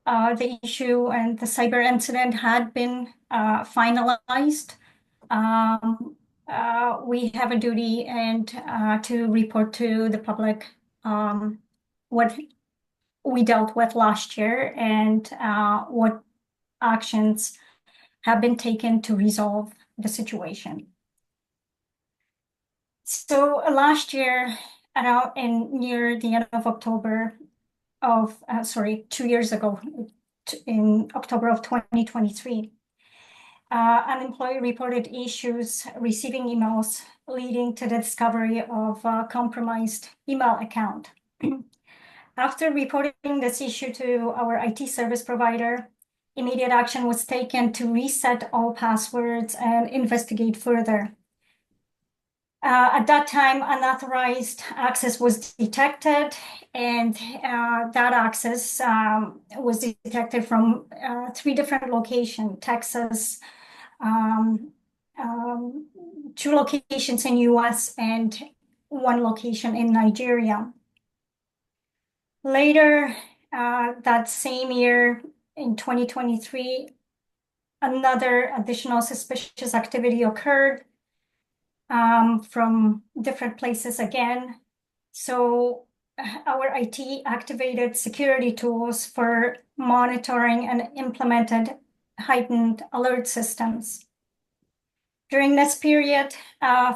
M: the issue and the cyber incident had been finalized. We have a duty and to report to the public what we dealt with last year and what actions have been taken to resolve the situation. So last year, near the end of October of, 2 years ago, in October of 2023, an employee reported issues receiving emails leading to the discovery of a compromised email account. After reporting this issue to our IT service provider, immediate action was taken to reset all passwords and investigate further. At that time, unauthorized access was detected, and that access was detected from 3 different locations: Texas, 2 locations in US, and 1 location in Nigeria. Later, that same year, in 2023, another additional suspicious activity occurred from different places again. So our IT activated security tools for monitoring and implemented heightened alert systems. During this period,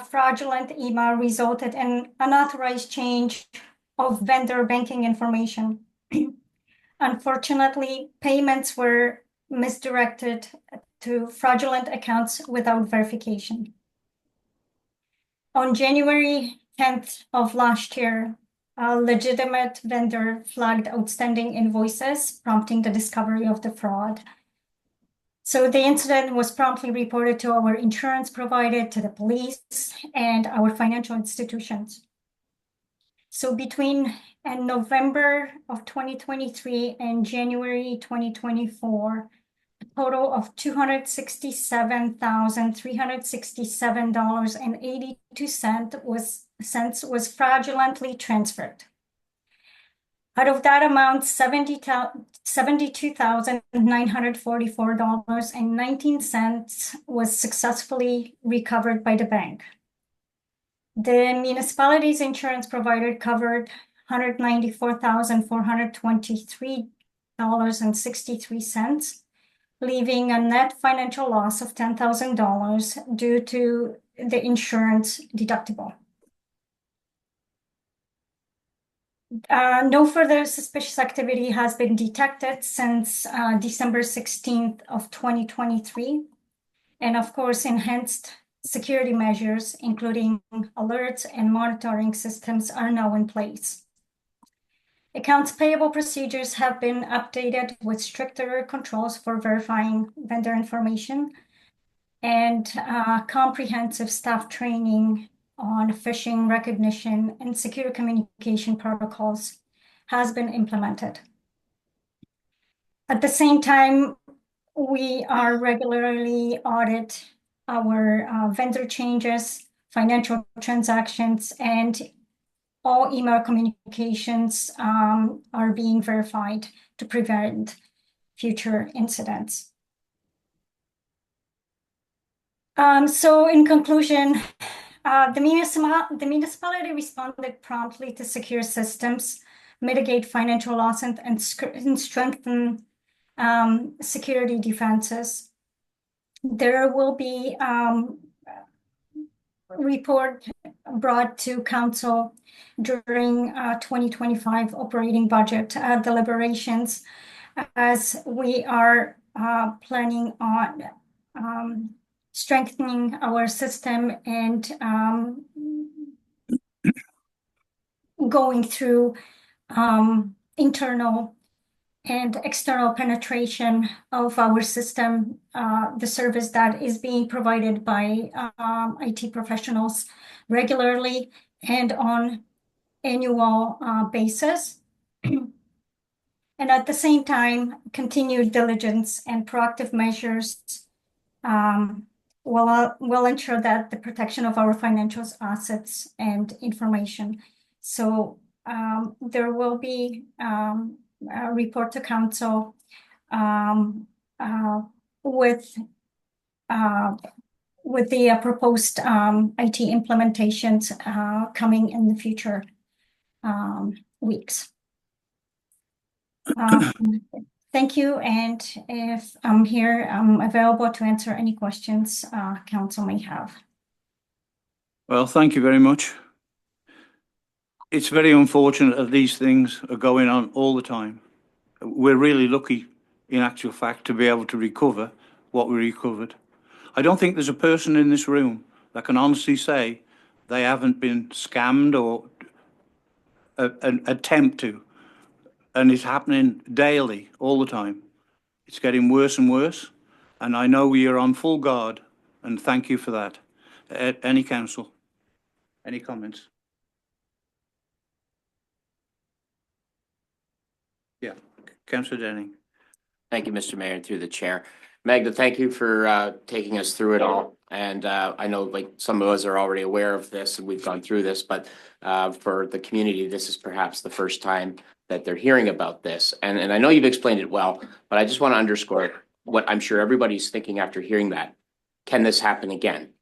M: fraudulent email resulted in unauthorized change of vendor banking information. Unfortunately, payments were misdirected to fraudulent accounts without verification. On January 10th of last year, a legitimate vendor flagged outstanding invoices, prompting the discovery of the fraud. So the incident was promptly reported to our insurance provider, to the police, and our financial institutions. So between November of 2023 and January 2024, a total of $267,367.82 was fraudulently transferred. Out of that amount, $72,944.19 was successfully recovered by the bank. The municipality's insurance provider covered $194,423.63, leaving a net financial loss of $10,000 due to the insurance deductible. No further suspicious activity has been detected since December 16th of 2023. And of course, enhanced security measures, including alerts and monitoring systems, are now in place. Accounts payable procedures have been updated with stricter controls for verifying vendor information, and comprehensive staff training on phishing recognition and secure communication protocols has been implemented. At the same time, we are regularly audit our vendor changes, financial transactions, and all email communications are being verified to prevent future incidents. So in conclusion, the municipality responded promptly to secure systems, mitigate financial loss, and strengthen security defenses. There will be report brought to council during 2025 operating budget deliberations, as we are planning on strengthening our system and going through internal and external penetration of our system, the service that is being provided by IT professionals regularly and on annual basis. And at the same time, continued diligence and proactive measures will ensure that the protection of our financial assets and information. So there will be a report to council with the proposed IT implementations coming in the future weeks. Thank you, and if I'm here, I'm available to answer any questions council may have.
A: Well, thank you very much. It's very unfortunate that these things are going on all the time. We're really lucky, in actual fact, to be able to recover what we recovered. I don't think there's a person in this room that can honestly say they haven't been scammed or an attempt to. And it's happening daily, all the time. It's getting worse and worse. And I know you're on full guard, and thank you for that. Any council? Any comments? Yeah, Councillor Denning.
H: Thank you, Mr. Mayor, and through the chair. Magda, thank you for taking us through it all. And I know like some of us are already aware of this and we've gone through this, but for the community, this is perhaps the first time that they're hearing about this. And I know you've explained it well, but I just want to underscore what I'm sure everybody's thinking after hearing that. Can this happen again?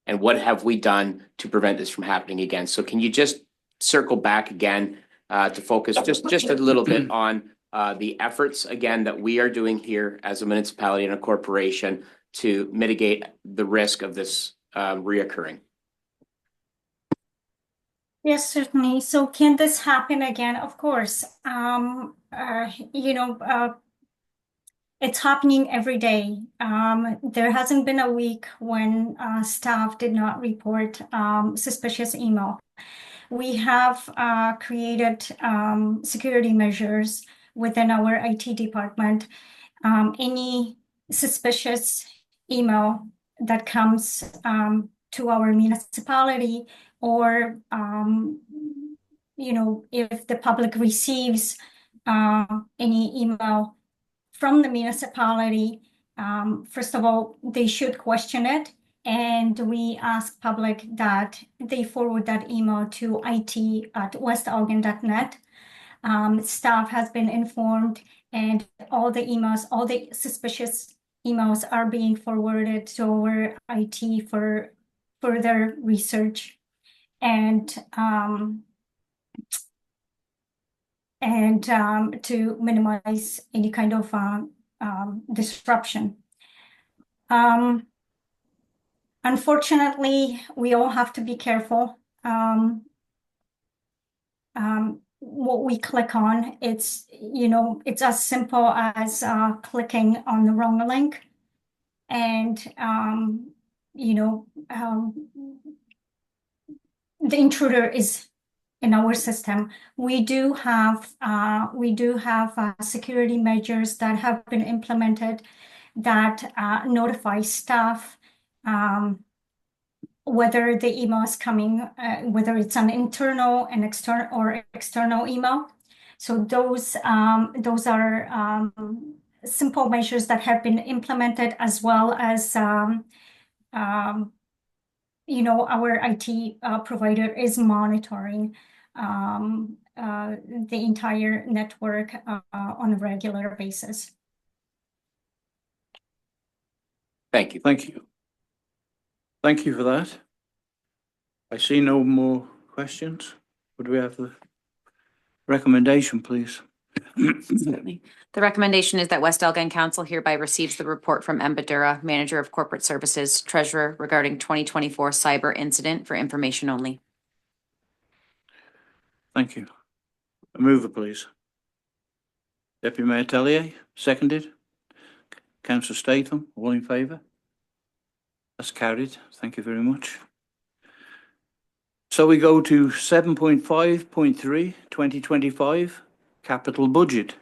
H: And what have we done to prevent this from happening again? So can you just circle back again to focus just a little bit on the efforts, again, that we are doing here as a municipality and a corporation to mitigate the risk of this reoccurring?
M: Yes, certainly. So can this happen again? Of course. It's happening every day. There hasn't been a week when staff did not report suspicious email. We have created security measures within our IT department. Any suspicious email that comes to our municipality, or if the public receives any email from the municipality, first of all, they should question it. And we ask public that they forward that email to it@westelgin.net. Staff has been informed, and all the suspicious emails are being forwarded to our IT for further research and to minimize any kind of disruption. Unfortunately, we all have to be careful. What we click on, it's as simple as clicking on the wrong link, and the intruder is in our system. We do have security measures that have been implemented that notify staff whether the email is coming, whether it's an internal and external email. So those are simple measures that have been implemented, as well as our IT provider is monitoring the entire network on a regular basis.
H: Thank you.
A: Thank you. Thank you for that. I see no more questions. Would we have the recommendation, please?
B: Certainly. The recommendation is that West Elgin Council hereby receives the report from M. Badura, Manager of Corporate Services, Treasurer, regarding 2024 cyber incident for information only.
A: Thank you. A mover, please. Deputy Mayor Tellier, seconded. Councillor Statham, all in favour? That's carried. Thank you very much. So we go to 7.5.3, 2025 capital budget.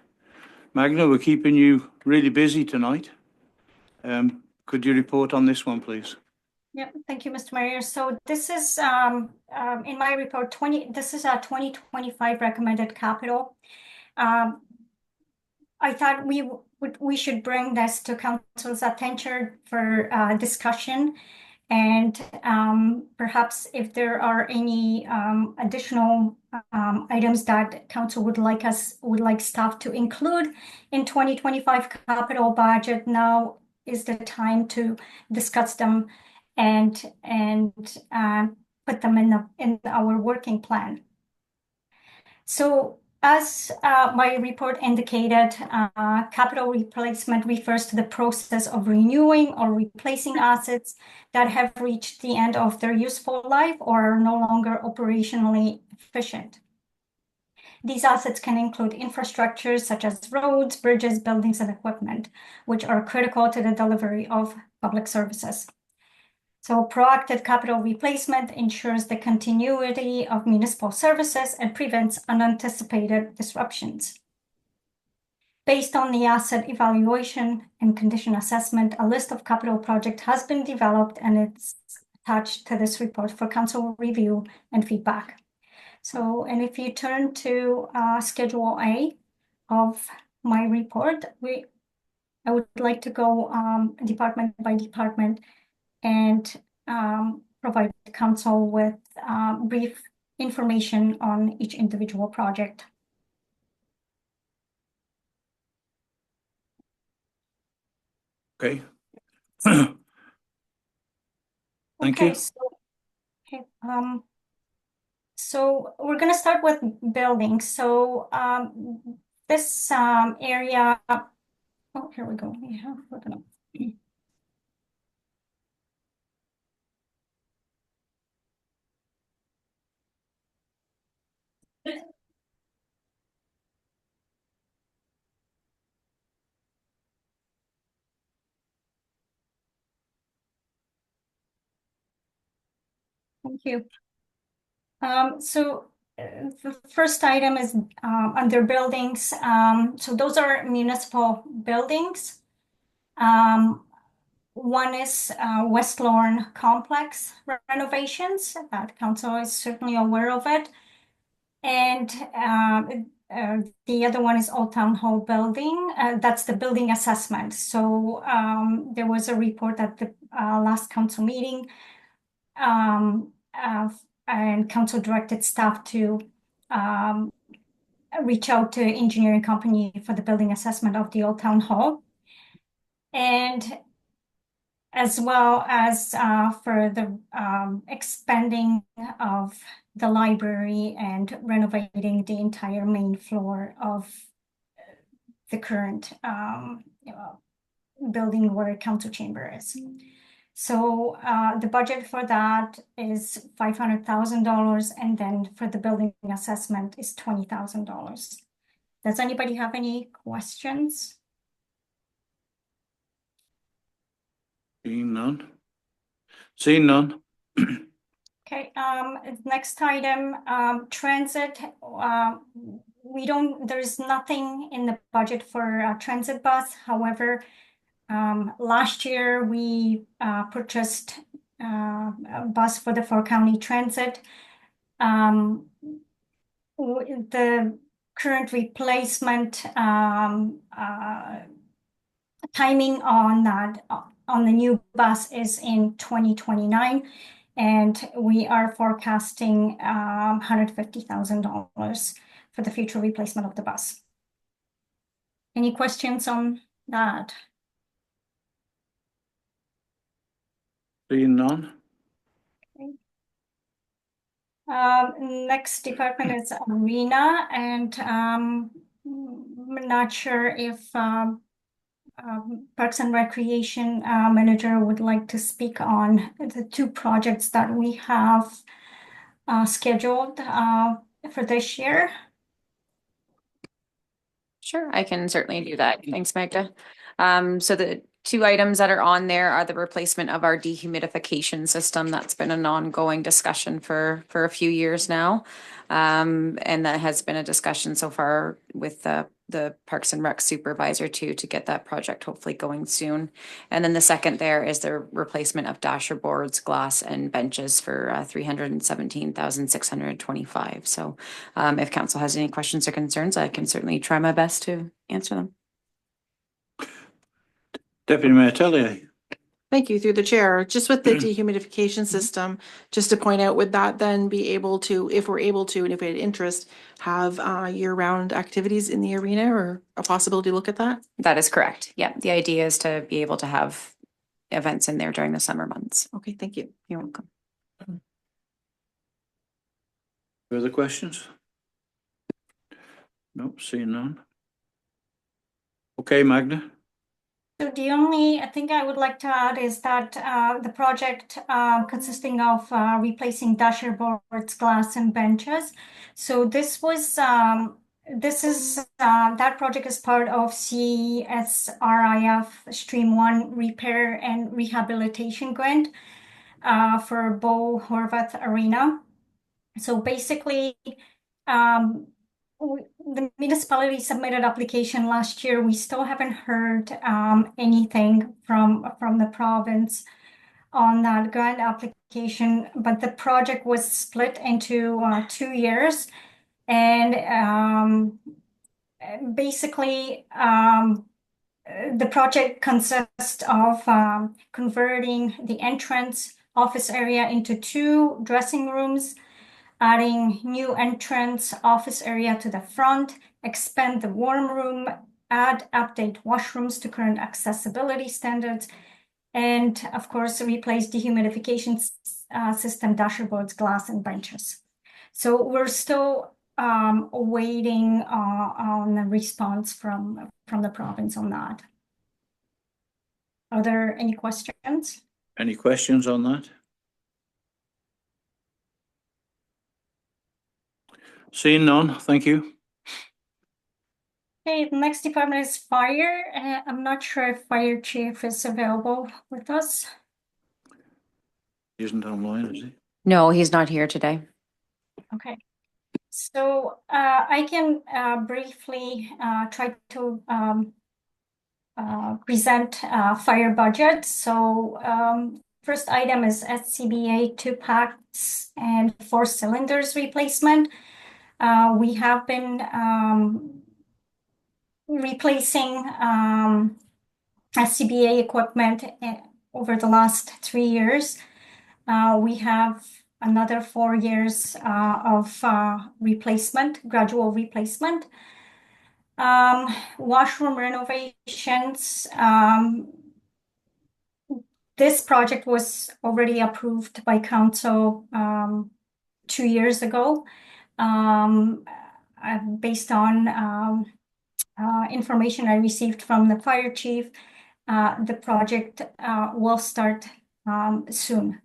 A: Magna, we're keeping you really busy tonight. Could you report on this one, please?
M: Yeah, thank you, Mr. Mayor. So this is in my report, this is our 2025 recommended capital. I thought we should bring this to council's attention for discussion. And perhaps if there are any additional items that council would like staff to include in 2025 capital budget, now is the time to discuss them and put them in our working plan. So as my report indicated, capital replacement refers to the process of renewing or replacing assets that have reached the end of their useful life or are no longer operationally efficient. These assets can include infrastructures such as roads, bridges, buildings, and equipment, which are critical to the delivery of public services. So proactive capital replacement ensures the continuity of municipal services and prevents unanticipated disruptions. Based on the asset evaluation and condition assessment, a list of capital projects has been developed and it's attached to this report for council review and feedback. So, and if you turn to Schedule A of my report, I would like to go department by department and provide the council with brief information on each individual project.
A: Okay. Thank you.
M: So we're going to start with buildings. So this area, oh, here we go. Yeah, we're gonna. Thank you. So the first item is under buildings. So those are municipal buildings. One is West Lorne Complex renovations. Council is certainly aware of it. And the other one is Old Town Hall building. That's the building assessment. So there was a report at the last council meeting, and council directed staff to reach out to engineering company for the building assessment of the Old Town Hall. And as well as for the expanding of the library and renovating the entire main floor of the current building where council chamber is. So the budget for that is $500,000, and then for the building assessment is $20,000. Does anybody have any questions?
A: Seeing none. Seeing none.
M: Okay, next item, transit. There's nothing in the budget for a transit bus. However, last year we purchased a bus for the 4-county transit. The current replacement timing on that on the new bus is in 2029, and we are forecasting $150,000 for the future replacement of the bus. Any questions on that?
A: Seeing none.
M: Okay. Next department is arena, and I'm not sure if Parks and Recreation manager would like to speak on the 2 projects that we have scheduled for this year.
B: Sure, I can certainly do that. Thanks, Magda. So the 2 items that are on there are the replacement of our dehumidification system. That's been an ongoing discussion for a few years now. And that has been a discussion so far with the Parks and Rec supervisor to get that project hopefully going soon. And then the second there is the replacement of dasher boards, glass, and benches for $317,625. So if council has any questions or concerns, I can certainly try my best to answer them.
A: Deputy Mayor Tellier.
K: Thank you, through the chair. Just with the dehumidification system, just to point out, would that then be able to, if we're able to, and if we had interest, have year-round activities in the arena, or a possibility to look at that?
B: That is correct. Yeah, the idea is to be able to have events in there during the summer months.
K: Okay, thank you.
B: You're welcome.
A: Further questions? Nope, seeing none. Okay, Magna.
M: So the only thing I would like to add is that the project consisting of replacing dashboards, glass, and benches. So this was that project is part of CSRIF Stream 1 Repair and Rehabilitation Grant for Bo Horvath Arena. So basically, the municipality submitted application last year. We still haven't heard anything from the province on that grant application, but the project was split into 2 years, and basically the project consists of converting the entrance office area into 2 dressing rooms, adding new entrance office area to the front, expand the warm room, update washrooms to current accessibility standards, and of course, replace dehumidification system, dashboards, glass, and benches. So we're still awaiting on a response from the province on that. Are there any questions?
A: Any questions on that? Seeing none, thank you.
M: Okay, the next department is fire. I'm not sure if fire chief is available with us.
A: He isn't online, is he?
B: No, he's not here today.
M: Okay, so I can briefly try to present fire budget. So first item is SCBA 2 packs and 4 cylinders replacement. We have been replacing SCBA equipment over the last 3 years. We have another 4 years of replacement, gradual replacement. Washroom renovations. This project was already approved by council 2 years ago, based on information I received from the fire chief. The project will start soon.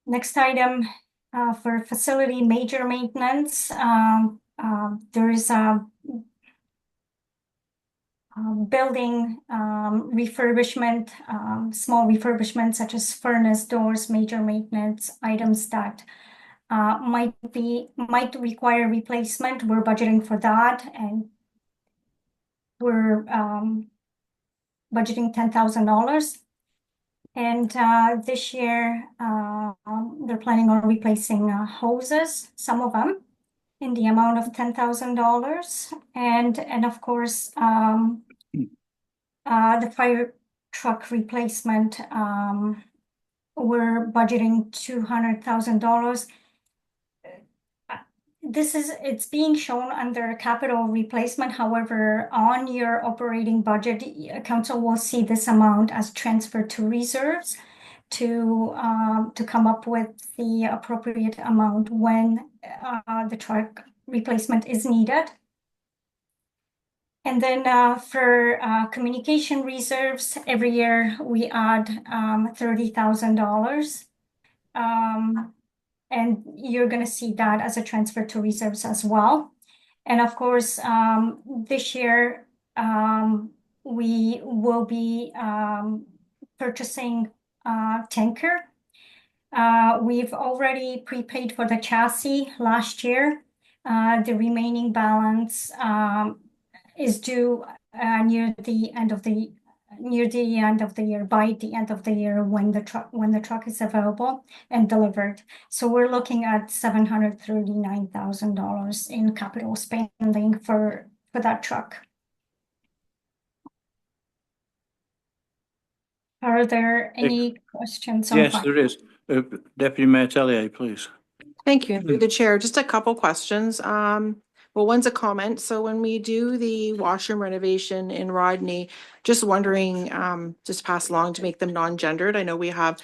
M: Next item for facility major maintenance. There is a building refurbishment, small refurbishment such as furnace, doors, major maintenance items that might require replacement. We're budgeting for that, and we're budgeting $10,000. And this year, they're planning on replacing hoses, some of them, in the amount of $10,000. And of course, the fire truck replacement, we're budgeting $200,000. It's being shown under capital replacement. However, on your operating budget, council will see this amount as transferred to reserves to come up with the appropriate amount when the truck replacement is needed. And then for communication reserves, every year we add $30,000. And you're going to see that as a transfer to reserves as well. And of course, this year, we will be purchasing a tanker. We've already prepaid for the chassis last year. The remaining balance is due near the end of the year, by the end of the year, when the truck is available and delivered. So we're looking at $739,000 in capital spending for that truck. Are there any questions on?
A: Yes, there is. Deputy Mayor Tellier, please.
K: Thank you. Through the chair, just a couple questions. Well, one's a comment. So when we do the washroom renovation in Rodney, just wondering, just pass along to make them non-gendered. I know we have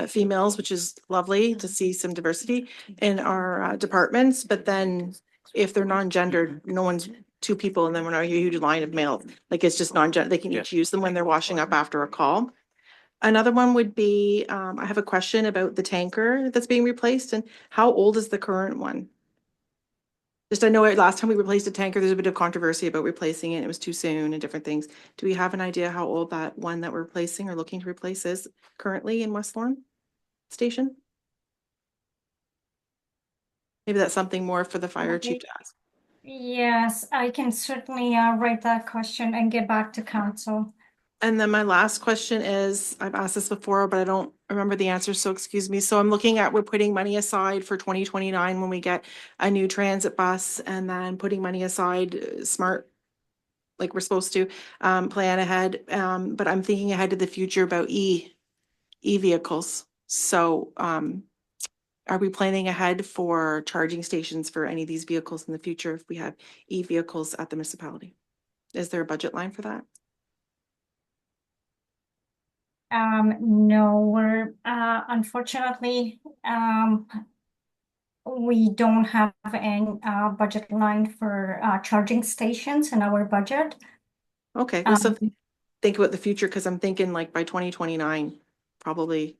K: females, which is lovely to see some diversity in our departments, but then if they're non-gendered, no one's two people and then we're not a huge line of male, like it's just non-gender, they can each use them when they're washing up after a call. Another one would be, I have a question about the tanker that's being replaced and how old is the current one? Just I know last time we replaced a tanker, there's a bit of controversy about replacing it. It was too soon and different things. Do we have an idea how old that one that we're replacing or looking to replace is currently in West Lawn Station? Maybe that's something more for the fire chief to ask.
M: Yes, I can certainly write that question and get back to council.
K: And then my last question is, I've asked this before, but I don't remember the answer, so excuse me. So I'm looking at, we're putting money aside for 2029 when we get a new transit bus and then putting money aside smart, like we're supposed to plan ahead. But I'm thinking ahead to the future about e-vehicles. So are we planning ahead for charging stations for any of these vehicles in the future if we have e-vehicles at the municipality? Is there a budget line for that?
M: No, we're unfortunately we don't have any budget line for charging stations in our budget.
K: Okay, well, something, think about the future, because I'm thinking like by 2029, probably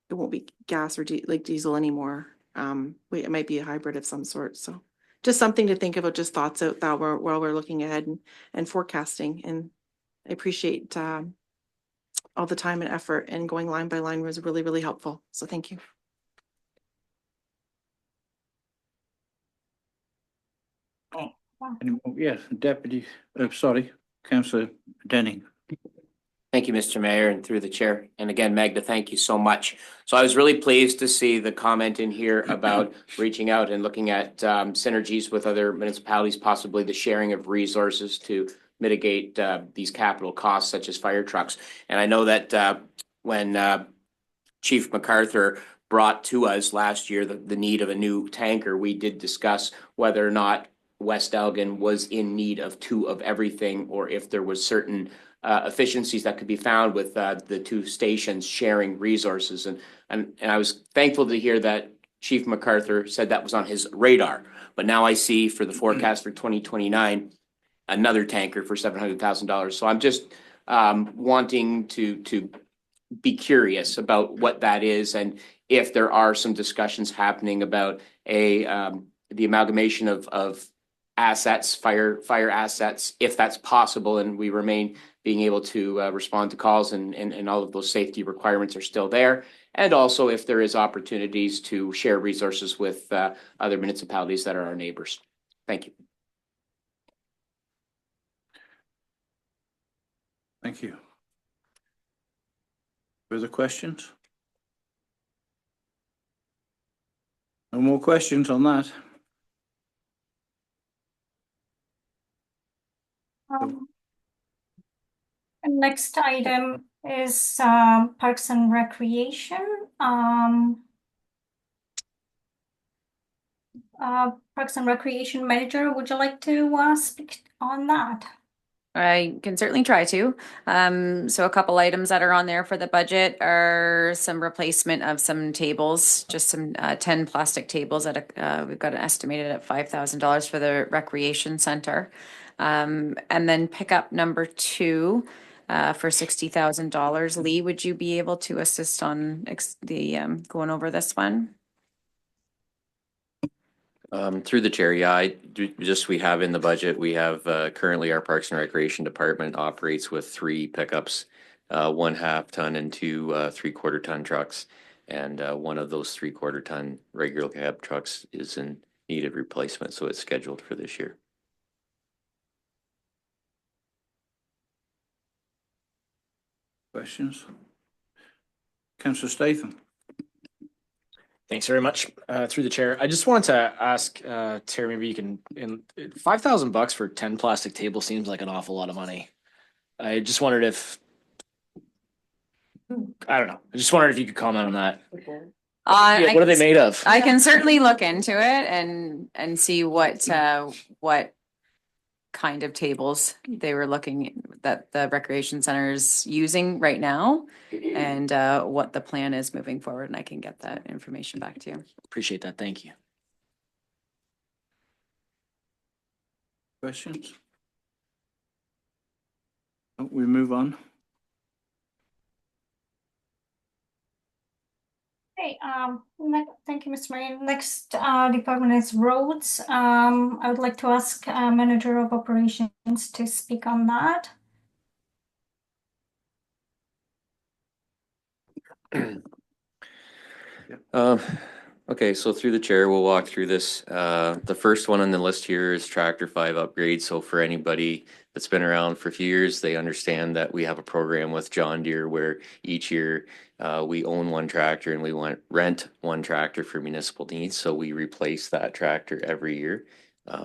K: it won't be gas or like diesel anymore. It might be a hybrid of some sort, so just something to think about, just thoughts out that while we're looking ahead and forecasting. And I appreciate all the time and effort, and going line by line was really, really helpful. So thank you.
A: Yes, Deputy, sorry, Councillor Denning.
H: Thank you, Mr. Mayor, and through the chair. And again, Magda, thank you so much. So I was really pleased to see the comment in here about reaching out and looking at synergies with other municipalities, possibly the sharing of resources to mitigate these capital costs such as fire trucks. And I know that when Chief MacArthur brought to us last year the need of a new tanker, we did discuss whether or not West Elgin was in need of two of everything, or if there was certain efficiencies that could be found with the two stations sharing resources. And I was thankful to hear that Chief MacArthur said that was on his radar. But now I see for the forecast for 2029, another tanker for $700,000. So I'm just wanting to be curious about what that is, and if there are some discussions happening about the amalgamation of assets, fire assets, if that's possible, and we remain being able to respond to calls and all of those safety requirements are still there. And also if there is opportunities to share resources with other municipalities that are our neighbors. Thank you.
A: Thank you. Further questions? No more questions on that.
M: Next item is Parks and Recreation. Parks and Recreation Manager, would you like to speak on that?
B: I can certainly try to. So a couple items that are on there for the budget are some replacement of some tables, just some 10 plastic tables at we've got it estimated at $5,000 for the recreation center. And then pickup number 2 for $60,000. Lee, would you be able to assist on going over this one?
I: Through the chair, yeah, we have in the budget, we have currently our Parks and Recreation Department operates with 3 pickups, 1/2 ton and 2 3/4 ton trucks. And one of those 3/4 ton regular cab trucks is in need of replacement, so it's scheduled for this year.
A: Questions? Councillor Statham.
L: Thanks very much. Through the chair, I just wanted to ask Terry, maybe you can, $5,000 for 10 plastic tables seems like an awful lot of money. I just wondered if I don't know. I just wondered if you could comment on that.
B: I
L: What are they made of?
B: I can certainly look into it and see what kind of tables they were looking that the recreation center is using right now and what the plan is moving forward, and I can get that information back to you.
L: Appreciate that. Thank you.
A: Questions? We move on.
M: Okay, thank you, Mr. Mayor. Next department is roads. I would like to ask Manager of Operations to speak on that.
I: Okay, so through the chair, we'll walk through this. The first one on the list here is Tractor 5 upgrade. So for anybody that's been around for a few years, they understand that we have a program with John Deere where each year we own one tractor and we rent one tractor for municipal needs. So we replace that tractor every year.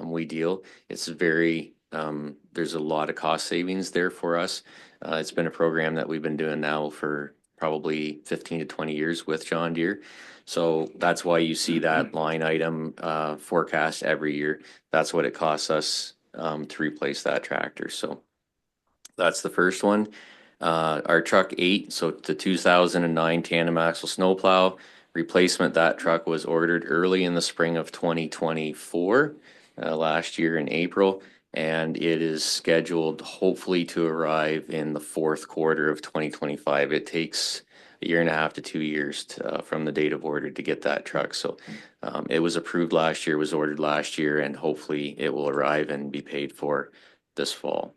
I: We deal. It's very, there's a lot of cost savings there for us. It's been a program that we've been doing now for probably 15 to 20 years with John Deere. So that's why you see that line item forecast every year. That's what it costs us to replace that tractor. So that's the first one. Our truck 8, so the 2009 tandem axle snowplow replacement, that truck was ordered early in the spring of 2024, last year in April, and it is scheduled hopefully to arrive in the fourth quarter of 2025. It takes a year and a half to 2 years from the date of order to get that truck. So it was approved last year, was ordered last year, and hopefully it will arrive and be paid for this fall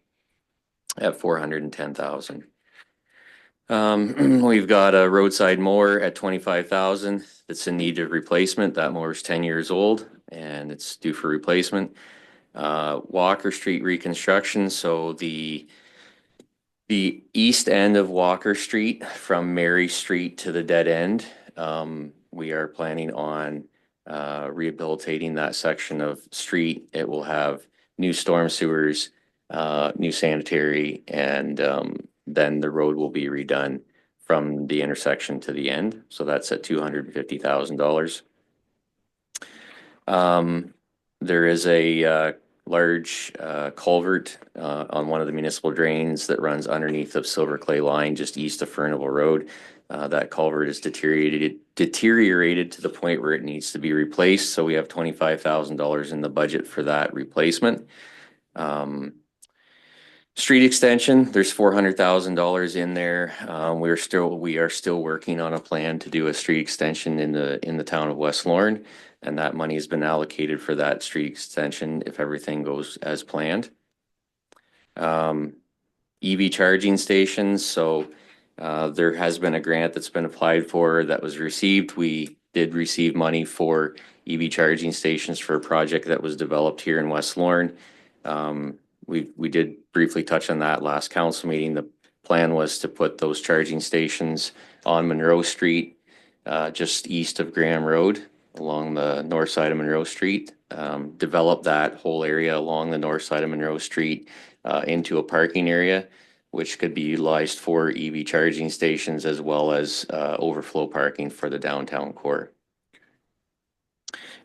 I: at $410,000. We've got a roadside mower at $25,000 that's in need of replacement. That mower is 10 years old and it's due for replacement. Walker Street reconstruction. So the east end of Walker Street from Mary Street to the dead end, we are planning on rehabilitating that section of street. It will have new storm sewers, new sanitary, and then the road will be redone from the intersection to the end. So that's at $250,000. There is a large culvert on one of the municipal drains that runs underneath of Silver Clay Line just east of Ferniville Road. That culvert is deteriorated to the point where it needs to be replaced. So we have $25,000 in the budget for that replacement. Street extension, there's $400,000 in there. We are still working on a plan to do a street extension in the town of West Lorne, and that money has been allocated for that street extension if everything goes as planned. EV charging stations. So there has been a grant that's been applied for that was received. We did receive money for EV charging stations for a project that was developed here in West Lorne. We did briefly touch on that last council meeting. The plan was to put those charging stations on Monroe Street, just east of Graham Road, along the north side of Monroe Street. Develop that whole area along the north side of Monroe Street into a parking area, which could be utilized for EV charging stations as well as overflow parking for the downtown core.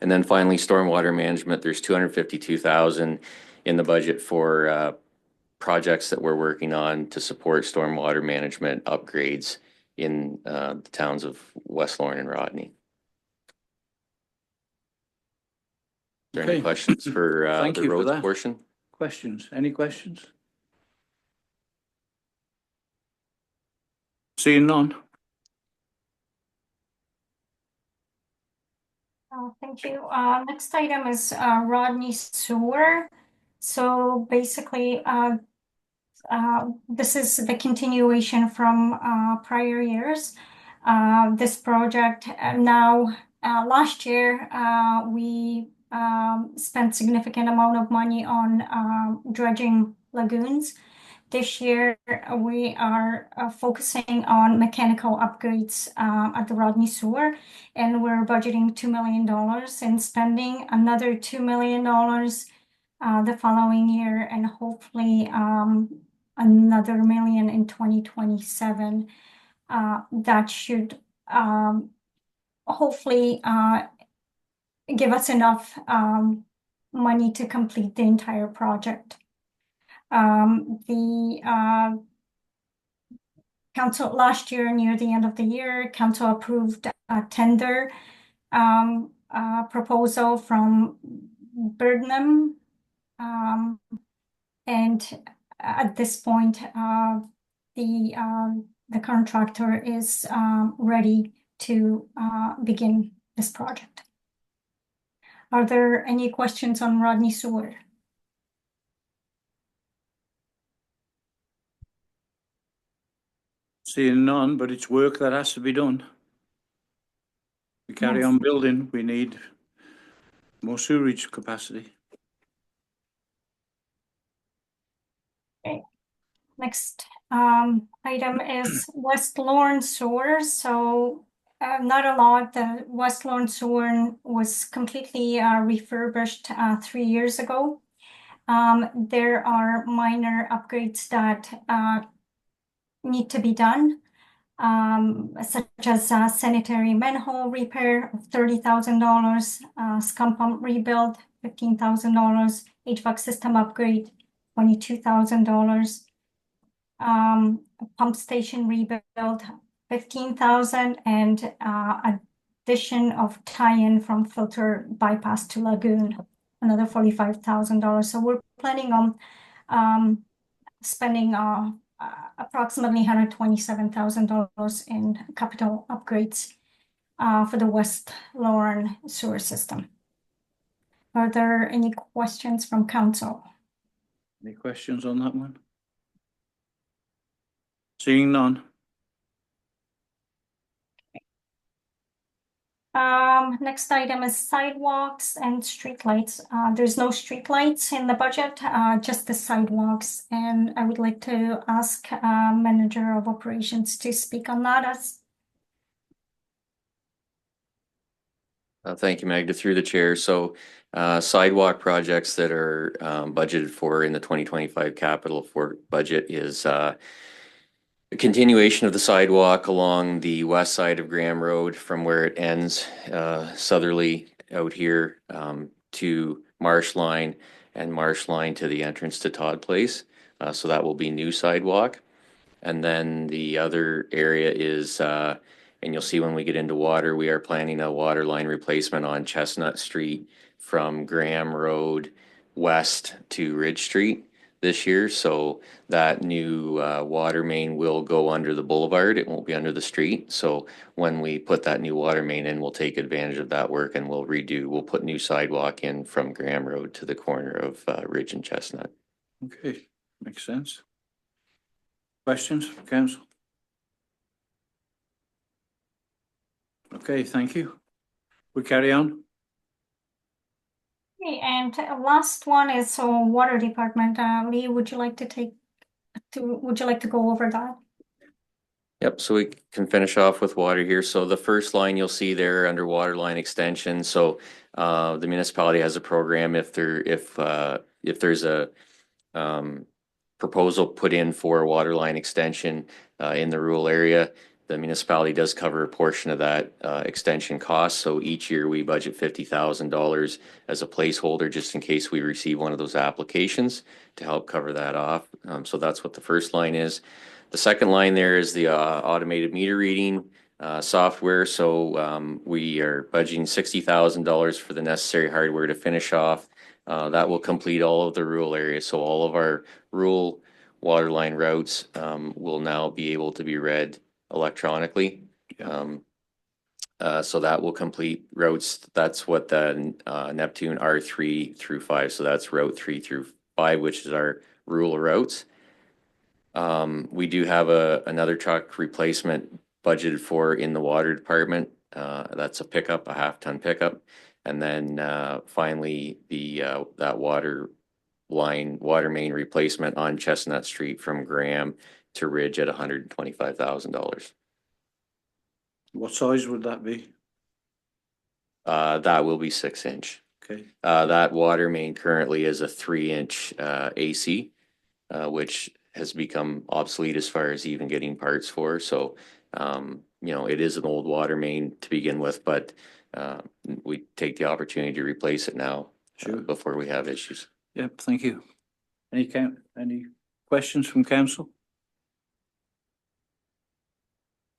I: And then finally, stormwater management. There's $252,000 in the budget for projects that we're working on to support stormwater management upgrades in the towns of West Lorne and Rodney. Are there any
A: Okay.
I: questions for
A: Thank
I: the
A: you for
I: roads
A: that.
I: portion?
A: Questions? Any questions? Seeing none.
M: Thank you. Next item is Rodney Sewer. So basically, this is the continuation from prior years. This project now, last year, we spent significant amount of money on dredging lagoons. This year, we are focusing on mechanical upgrades at the Rodney Sewer, and we're budgeting $2 million and spending another $2 million the following year, and hopefully another $1 million in 2027. that should hopefully give us enough money to complete the entire project. The council last year, near the end of the year, council approved a tender proposal from Birdnam. And at this point, the contractor is ready to begin this project. Are there any questions on Rodney Sewer?
A: Seeing none, but it's work that has to be done. We carry
M: Yes.
A: on building, we need more sewerage capacity.
M: Next item is West Lorne Sewer. So not a lot. The West Lorne Sewer was completely refurbished 3 years ago. There are minor upgrades that need to be done, such as sanitary manhole repair of $30,000, scum pump rebuild $15,000, HVAC system upgrade $22,000. Pump station rebuild, 15,000, and addition of tie-in from filter bypass to lagoon, another $45,000. So we're planning on spending approximately $127,000 in capital upgrades for the West Lorne sewer system. Are there any questions from council?
A: Any questions on that one? Seeing none.
M: Next item is sidewalks and streetlights. There's no streetlights in the budget, just the sidewalks. And I would like to ask Manager of Operations to speak on that as.
I: Thank you, Magda, through the chair. So sidewalk projects that are budgeted for in the 2025 capital for budget is a continuation of the sidewalk along the west side of Graham Road from where it ends southerly out here to Marsh Line, and Marsh Line to the entrance to Todd Place. So that will be new sidewalk. And then the other area is, and you'll see when we get into water, we are planning a water line replacement on Chestnut Street from Graham Road west to Ridge Street this year. So that new water main will go under the boulevard. It won't be under the street. So when we put that new water main in, we'll take advantage of that work and we'll put new sidewalk in from Graham Road to the corner of Ridge and Chestnut.
A: Okay, makes sense. Questions, council? Okay, thank you. We carry on.
M: Okay, and last one is water department. Lee, would you like to go over that?
I: Yep, so we can finish off with water here. So the first line you'll see there under water line extension. So the municipality has a program if there's a proposal put in for a water line extension in the rural area, the municipality does cover a portion of that extension cost. So each year we budget $50,000 as a placeholder just in case we receive one of those applications to help cover that off. So that's what the first line is. The second line there is the automated meter reading software. So we are budgeting $60,000 for the necessary hardware to finish off. That will complete all of the rural areas. So all of our rural water line routes will now be able to be read electronically. So that will complete routes. That's what the Neptune R3 through 5. So that's route 3 through 5, which is our rural routes. We do have another truck replacement budgeted for in the water department. That's a pickup, a half-ton pickup. And then finally, that water main replacement on Chestnut Street from Graham to Ridge at $125,000.
A: What size would that be?
I: That will be 6-inch.
A: Okay.
I: That water main currently is a 3-inch AC, which has become obsolete as far as even getting parts for. So It is an old water main to begin with, but we take the opportunity to replace it now
A: Sure.
I: before we have issues.
A: Yep, thank you. Any questions from council?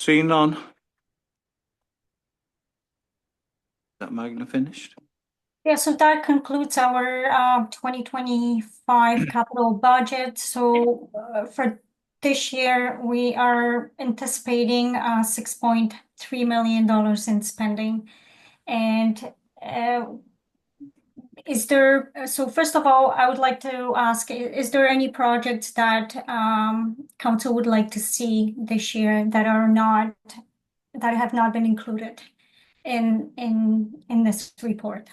A: Seeing none. Is that Magna finished?
M: Yeah, so that concludes our 2025 capital budget. So for this year, we are anticipating $6.3 million in spending. And so first of all, I would like to ask, is there any projects that council would like to see this year that have not been included in this report?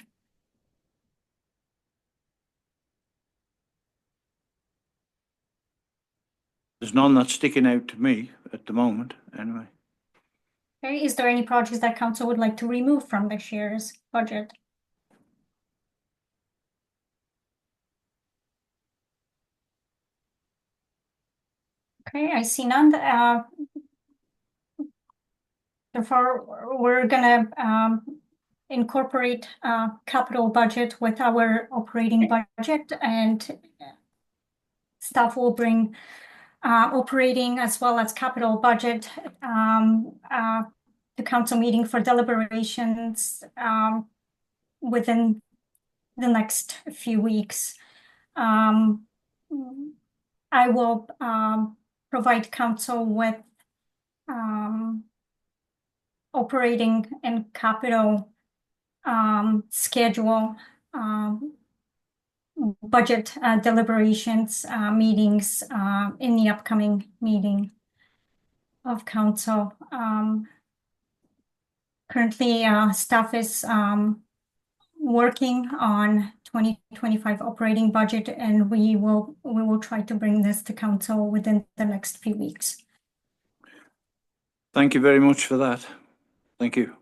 A: There's none that's sticking out to me at the moment, anyway.
M: Okay, is there any projects that council would like to remove from this year's budget? Okay, I see none. Therefore, we're gonna incorporate capital budget with our operating budget, and staff will bring operating as well as capital budget to council meeting for deliberations within the next few weeks. I will provide council with operating and capital schedule, budget deliberations meetings in the upcoming meeting of council. Currently, staff is working on 2025 operating budget, and we will try to bring this to council within the next few weeks.
A: Thank you very much for that. Thank you.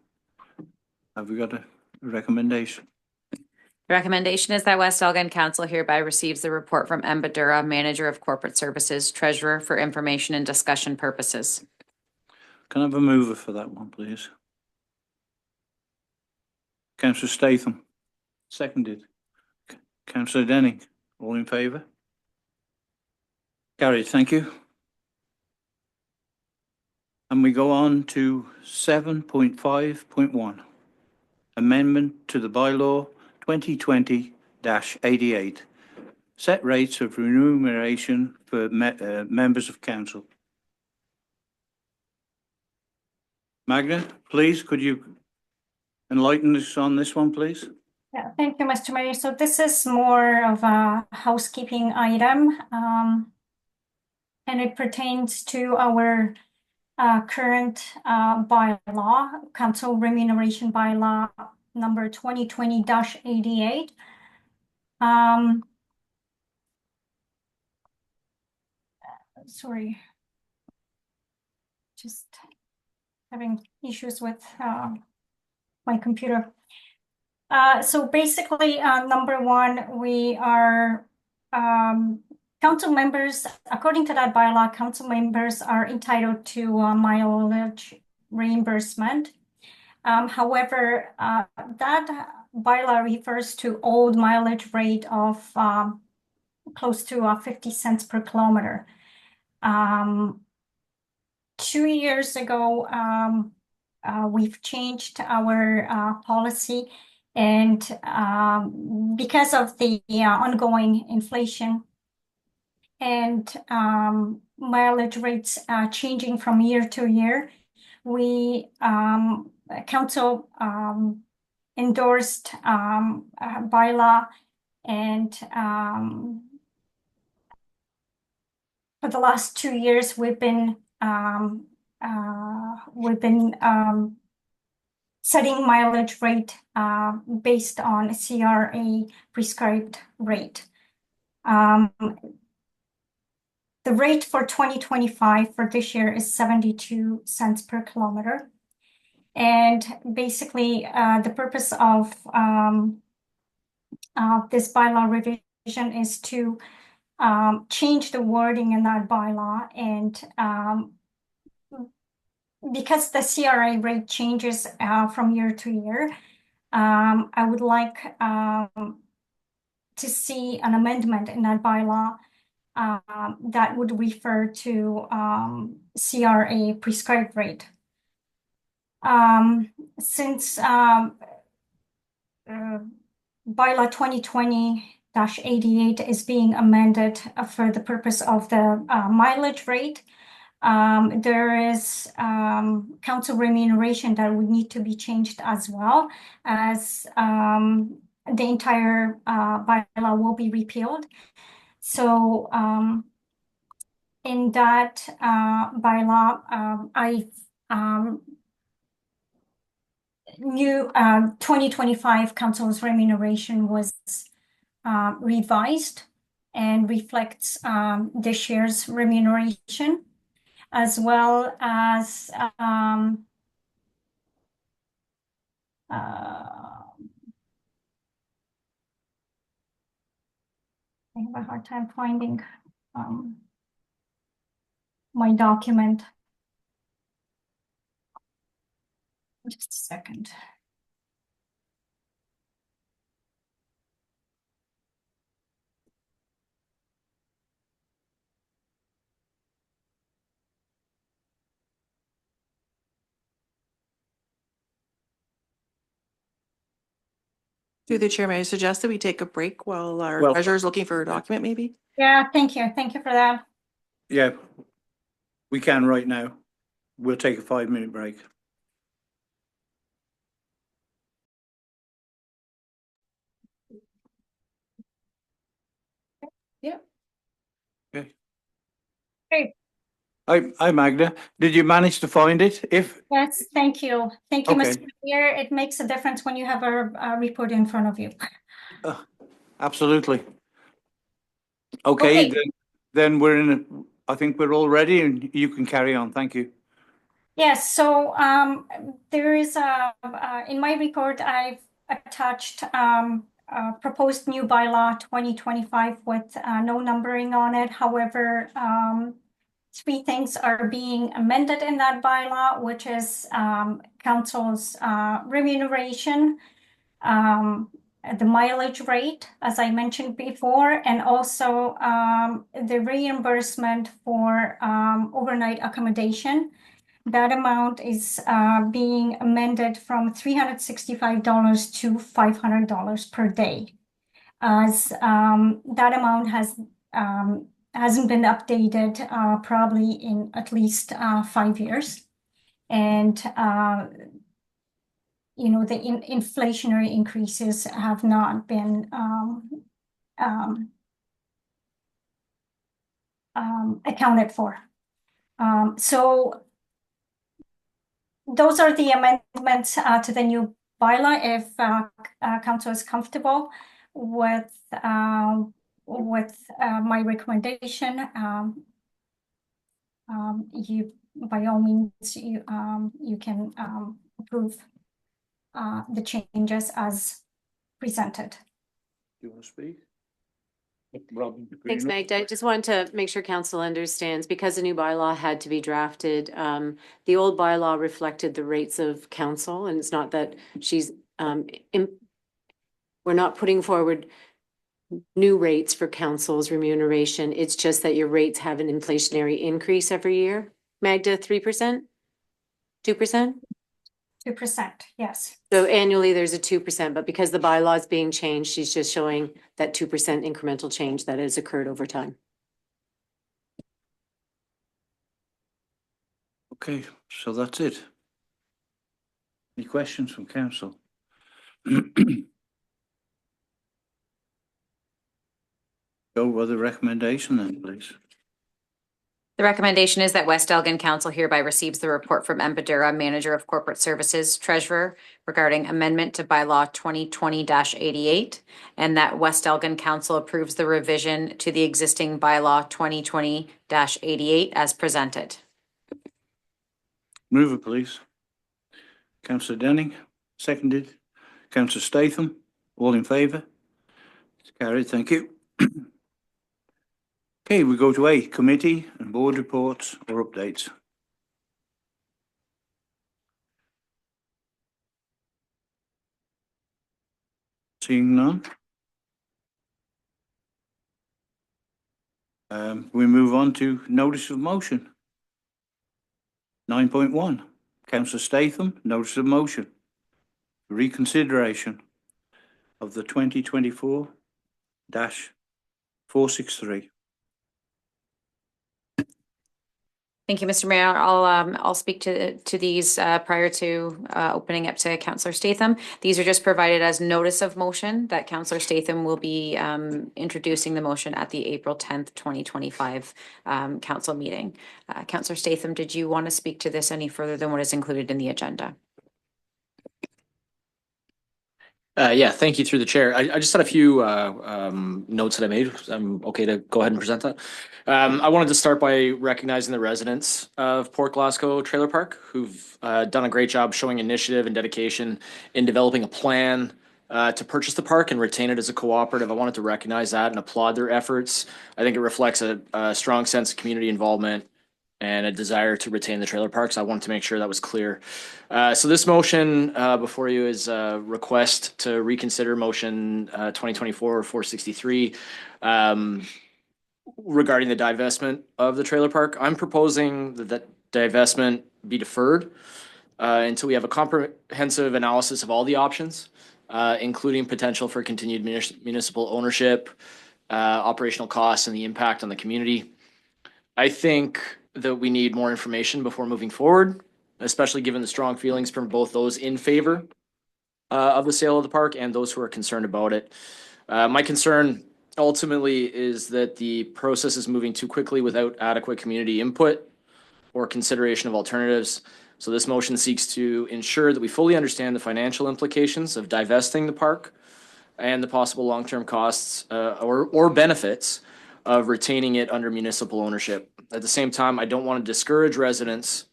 A: Have we got a recommendation?
B: The recommendation is that West Elgin Council hereby receives the report from M. Badura, Manager of Corporate Services, Treasurer, for information and discussion purposes.
A: Can I have a mover for that one, please? Councillor Statham. Seconded. Councillor Denning. All in favour? Carried, thank you. And we go on to 7.5.1. Amendment to the bylaw 2020-88. Set rates of remuneration for members of council. Magna, please, could you enlighten us on this one, please?
M: Yeah, thank you, Mr. Mayor. So this is more of a housekeeping item, and it pertains to our current bylaw, council remuneration bylaw number 2020-88. Sorry, just having issues with my computer. So basically, number one, we are council members, according to that bylaw, council members are entitled to mileage reimbursement. However, that bylaw refers to old mileage rate of close to 50 cents per kilometer. 2 years ago, we've changed our policy, and because of the ongoing inflation and mileage rates changing from year to year, we council endorsed bylaw, and for the last 2 years we've been setting mileage rate based on CRA prescribed rate. The rate for 2025 for this year is 72 cents per kilometer. And basically, the purpose of this bylaw revision is to change the wording in that bylaw and because the CRA rate changes from year to year, I would like to see an amendment in that bylaw that would refer to CRA prescribed rate. Since bylaw 2020-88 is being amended for the purpose of the mileage rate, there is council remuneration that would need to be changed as well, as the entire bylaw will be repealed. So in that bylaw, new 2025 council's remuneration was revised and reflects this year's remuneration, as well as I have a hard time finding my document. Just a second.
K: Through the chair, may I suggest that we take a break while our
A: Well-
K: treasurer is looking for a document, maybe?
M: Yeah, thank you. Thank you for that.
A: Yeah, we can right now. We'll take a 5-minute break.
K: Yeah.
A: Okay.
M: Great.
A: Hi Magda, did you manage to find it?
M: Yes, thank you. Thank you,
A: Okay.
M: Mr. Mayor. It makes a difference when you have a report in front of you.
A: Absolutely. Okay,
M: Okay.
A: then I think we're all ready and you can carry on. Thank you.
M: Yes, so there is in my report, I've attached a proposed new bylaw 2025 with no numbering on it. However, 3 things are being amended in that bylaw, which is council's remuneration, the mileage rate, as I mentioned before, and also the reimbursement for overnight accommodation. That amount is being amended from $365 to $500 per day, as that amount hasn't been updated probably in at least 5 years. And you know, the inflationary increases have not been accounted for. So those are the amendments to the new bylaw. If council is comfortable with my recommendation, you by all means you can approve the changes as presented.
A: Do you want to speak? Robin
N: Thanks,
A: Greenwood?
N: Magda. I just wanted to make sure council understands, because a new bylaw had to be drafted, the old bylaw reflected the rates of council, and it's not that she's, we're not putting forward new rates for council's remuneration. It's just that your rates have an inflationary increase every year. Magda, 3%? 2%?
M: 2%, yes.
N: So annually, there's a 2%, but because the bylaw is being changed, she's just showing that 2% incremental change that has occurred over time.
A: Okay, so that's it. Any questions from council? Go with the recommendation then, please.
B: The recommendation is that West Elgin Council hereby receives the report from Embadura, Manager of Corporate Services, Treasurer, regarding amendment to bylaw 2020-88, and that West Elgin Council approves the revision to the existing bylaw 2020-88 as presented.
A: Move it, please. Councillor Denning, seconded. Councillor Statham, all in favour? It's carried, thank you. Okay, we go to A, committee and board reports or updates. Seeing none. We move on to notice of motion. 9.1, Councillor Statham, notice of motion. Reconsideration of the 2024-463.
B: Thank you, Mr. Mayor. I'll speak to these prior to opening up to Councillor Statham. These are just provided as notice of motion that Councillor Statham will be introducing the motion at the April 10th, 2025 council meeting. Councillor Statham, did you want to speak to this any further than what is included in the agenda?
L: Yeah, thank you through the chair. I just had a few notes that I made. I'm okay to go ahead and present that. I wanted to start by recognizing the residents of Port Glasgow Trailer Park who've done a great job showing initiative and dedication in developing a plan to purchase the park and retain it as a cooperative. I wanted to recognize that and applaud their efforts. I think it reflects a strong sense of community involvement and a desire to retain the trailer parks. I wanted to make sure that was clear. So this motion before you is a request to reconsider motion 2024-463 regarding the divestment of the trailer park. I'm proposing that divestment be deferred until we have a comprehensive analysis of all the options, including potential for continued municipal ownership, operational costs, and the impact on the community. I think that we need more information before moving forward, especially given the strong feelings from both those in favor of the sale of the park and those who are concerned about it. My concern ultimately is that the process is moving too quickly without adequate community input or consideration of alternatives. So this motion seeks to ensure that we fully understand the financial implications of divesting the park and the possible long-term costs or benefits of retaining it under municipal ownership. At the same time, I don't want to discourage residents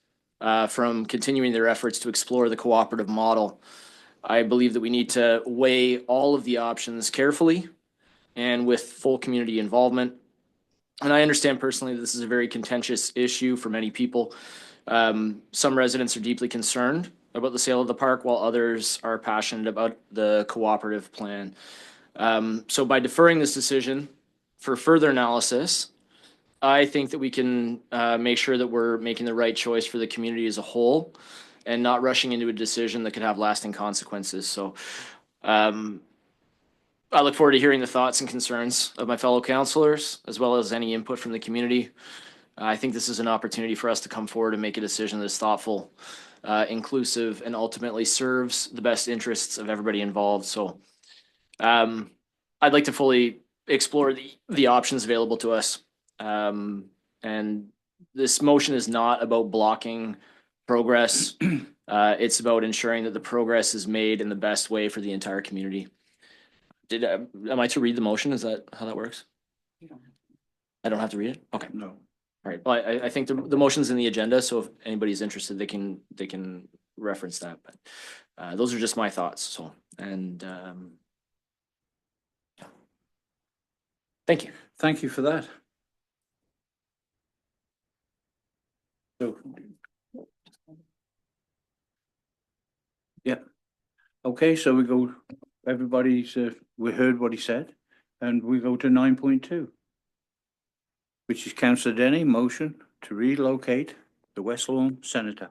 L: from continuing their efforts to explore the cooperative model. I believe that we need to weigh all of the options carefully and with full community involvement. And I understand personally this is a very contentious issue for many people. Some residents are deeply concerned about the sale of the park, while others are passionate about the cooperative plan. So by deferring this decision for further analysis, I think that we can make sure that we're making the right choice for the community as a whole and not rushing into a decision that could have lasting consequences. So I look forward to hearing the thoughts and concerns of my fellow councillors, as well as any input from the community. I think this is an opportunity for us to come forward and make a decision that's thoughtful, inclusive, and ultimately serves the best interests of everybody involved. So I'd like to fully explore the options available to us. And this motion is not about blocking progress. It's about ensuring that the progress is made in the best way for the entire community. Am I to read the motion? Is that how that works? I don't have to read it? Okay.
A: No.
L: All right. Well, I think the motion's in the agenda, so if anybody's interested, they can reference that. But those are just my thoughts. So, and thank you.
A: Thank you for that. So, yeah. Okay, so we go, everybody's, we heard what he said, and we go to 9.2, which is Councillor Denny, motion to relocate the West Lawn Senator.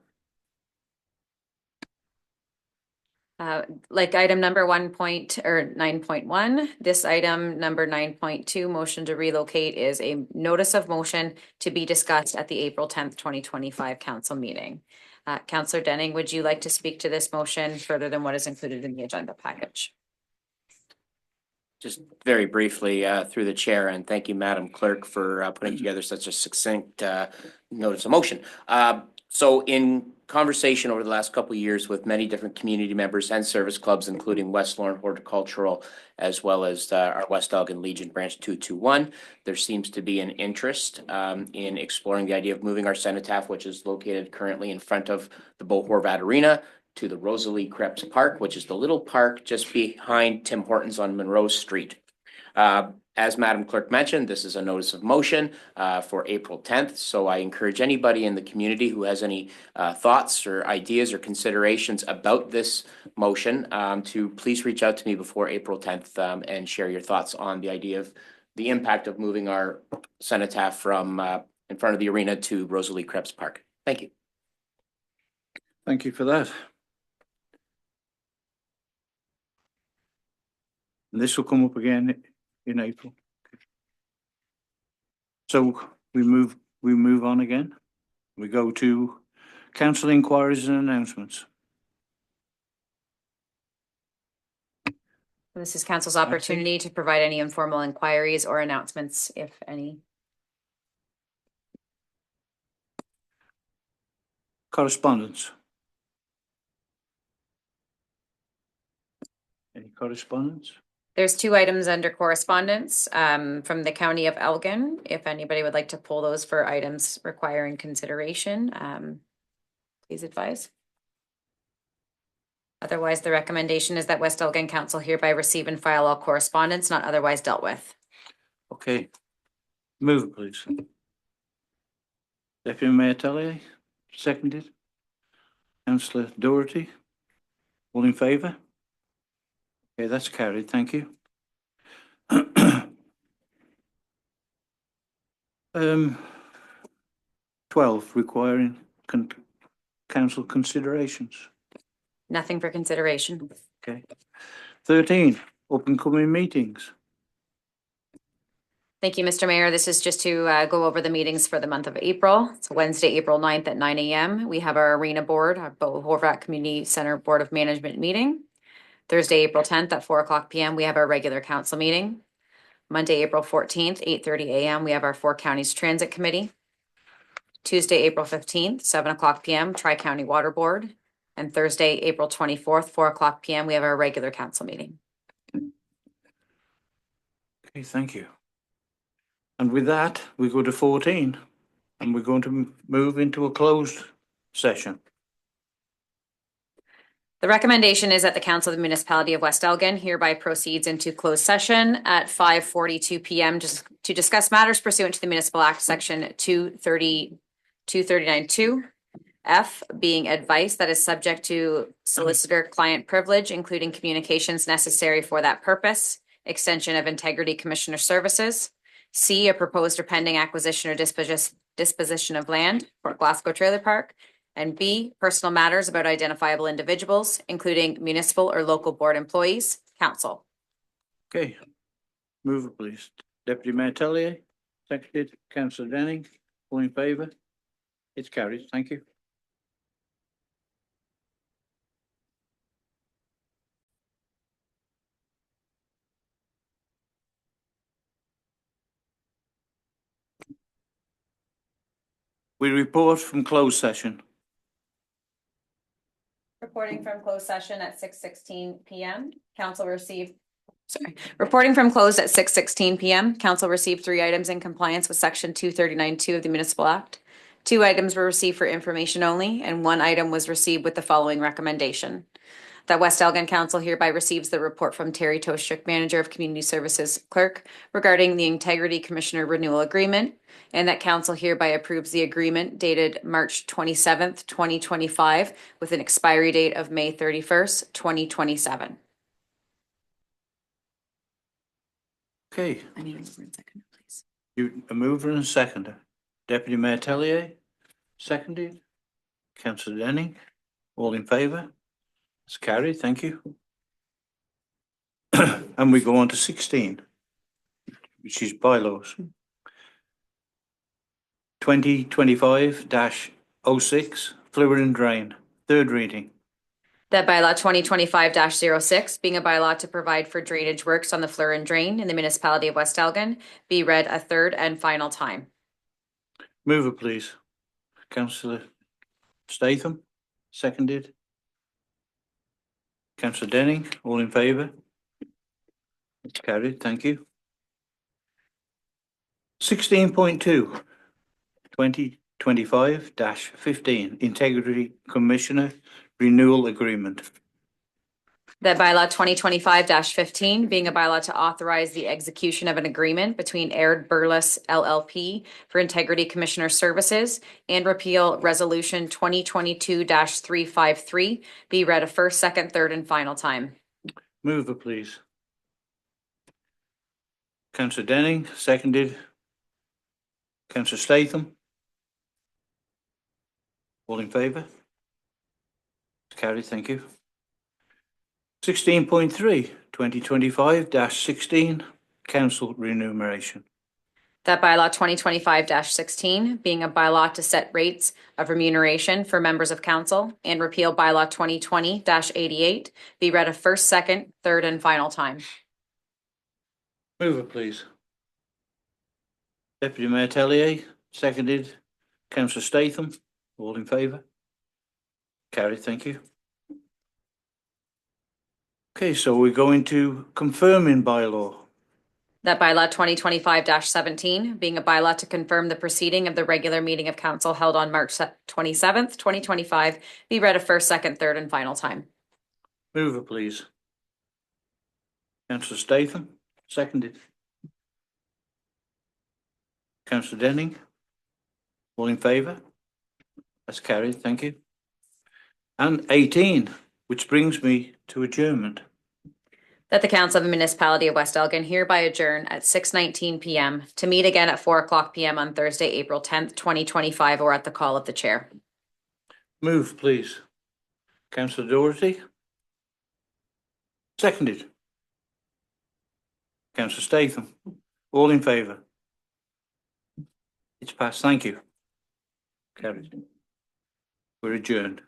B: Like item number 9.1, this item number 9.2, motion to relocate, is a notice of motion to be discussed at the April 10th, 2025 council meeting. Councillor Denning, would you like to speak to this motion further than what is included in the agenda package?
H: Just very briefly through the chair, and thank you, Madam Clerk, for putting together such a succinct notice of motion. So in conversation over the last couple of years with many different community members and service clubs, including West Lorne Horticultural, as well as our West Elgin Legion Branch 221, there seems to be an interest in exploring the idea of moving our cenotaph, which is located currently in front of the Beau Horvat Arena, to the Rosalie Krebs Park, which is the little park just behind Tim Hortons on Monroe Street. as Madam Clerk mentioned, this is a notice of motion for April 10th. So I encourage anybody in the community who has any thoughts or ideas or considerations about this motion to please reach out to me before April 10th and share your thoughts on the idea of the impact of moving our cenotaph from in front of the arena to Rosalie Krebs Park. Thank you.
A: Thank you for that. And this will come up again in April. So we move on again. We go to council inquiries and announcements.
B: This is council's opportunity to provide any informal inquiries or announcements, if any.
A: Correspondence. Any correspondence?
B: There's 2 items under correspondence from the County of Elgin. If anybody would like to pull those for items requiring consideration, please advise. Otherwise, the recommendation is that West Elgin Council hereby receive and file all correspondence not otherwise dealt with.
A: Okay. Move it, please. Deputy Mayor Tellier, seconded. Councillor Doherty, all in favour? Okay, that's carried, thank you. 12, requiring council considerations.
B: Nothing for consideration.
A: Okay. 13, up and coming meetings.
B: Thank you, Mr. Mayor. This is just to go over the meetings for the month of April. It's Wednesday, April 9th at 9 a.m. We have our Arena Board, our Horvat Community Center Board of Management meeting. Thursday, April 10th at 4:00 p.m. we have our regular council meeting. Monday, April 14th, 8:30 a.m. we have our 4 Counties Transit Committee. Tuesday, April 15th, 7:00 p.m. Tri-County Water Board. And Thursday, April 24th, 4:00 p.m. we have our regular council meeting.
A: Okay, thank you. And with that, we go to 14, and we're going to move into a closed session.
B: The recommendation is that the Council of the Municipality of West Elgin hereby proceeds into closed session at 5:42 p.m. just to discuss matters pursuant to the Municipal Act, Section 239(2) F, being advice that is subject to solicitor-client privilege, including communications necessary for that purpose, extension of integrity commissioner services. C, a proposed or pending acquisition or disposition of land for Glasgow Trailer Park. And B, personal matters about identifiable individuals, including municipal or local board employees, council.
A: Okay, move it, please. Deputy Mayor Tellier, seconded. Councillor Denning, all in favour? It's carried, thank you. We report from closed session.
B: Reporting from closed session at 6:16 p.m. Reporting from closed at 6:16 p.m. Council received 3 items in compliance with Section 239(2) of the Municipal Act. 2 items were received for information only, and 1 item was received with the following recommendation. That West Elgin Council hereby receives the report from Terry Toshik, Manager of Community Services Clerk, regarding the Integrity Commissioner Renewal Agreement, and that Council hereby approves the agreement dated March 27th, 2025, with an expiry date of May 31st, 2027.
A: Okay,
B: I need a mover and seconder, please.
A: you, a mover and a seconder. Deputy Mayor Tellier, seconded. Councillor Denning, all in favour? It's carried, thank you. And we go on to 16, which is bylaws. 2025-06, fluid and drain, 3rd reading.
B: That bylaw 2025-06, being a bylaw to provide for drainage works on the Fleur and Drain in the municipality of West Elgin, be read a 3rd and final time.
A: Move it, please. Councillor Statham, seconded. Councillor Denning, all in favour? It's carried, thank you. 16.2, 2025-15, Integrity Commissioner Renewal Agreement.
B: That bylaw 2025-15, being a bylaw to authorize the execution of an agreement between Aird Burles LLP for Integrity Commissioner Services and repeal Resolution 2022-353 be read a first, second, third, and final time.
A: Mover, please. Councillor Denning, seconded. Councillor Statham. All in favour? Carried, thank you. 16.3, 2025-16, council remuneration.
B: That bylaw 2025-16, being a bylaw to set rates of remuneration for members of council and repeal bylaw 2020-88, be read a first, second, third, and final time.
A: Mover, please. Deputy Mayor Tellier, seconded. Councillor Statham, all in favour? Carried, thank you. Okay, so we're going to confirming bylaw.
B: That bylaw 2025-17, being a bylaw to confirm the proceeding of the regular meeting of council held on March 27th, 2025, be read a first, second, third, and final time.
A: Mover, please. Councillor Statham, seconded. Councillor Denning, all in favour? That's carried, thank you. And 18, which brings me to adjournment.
B: That the Council of the Municipality of West Elgin hereby adjourn at 6:19 p.m. to meet again at 4:00 p.m. on Thursday, April 10th, 2025, or at the call of the chair.
A: Move, please. Councillor Doherty. Seconded. Councillor Statham. All in favour? It's passed. Thank you. Carried. We're adjourned.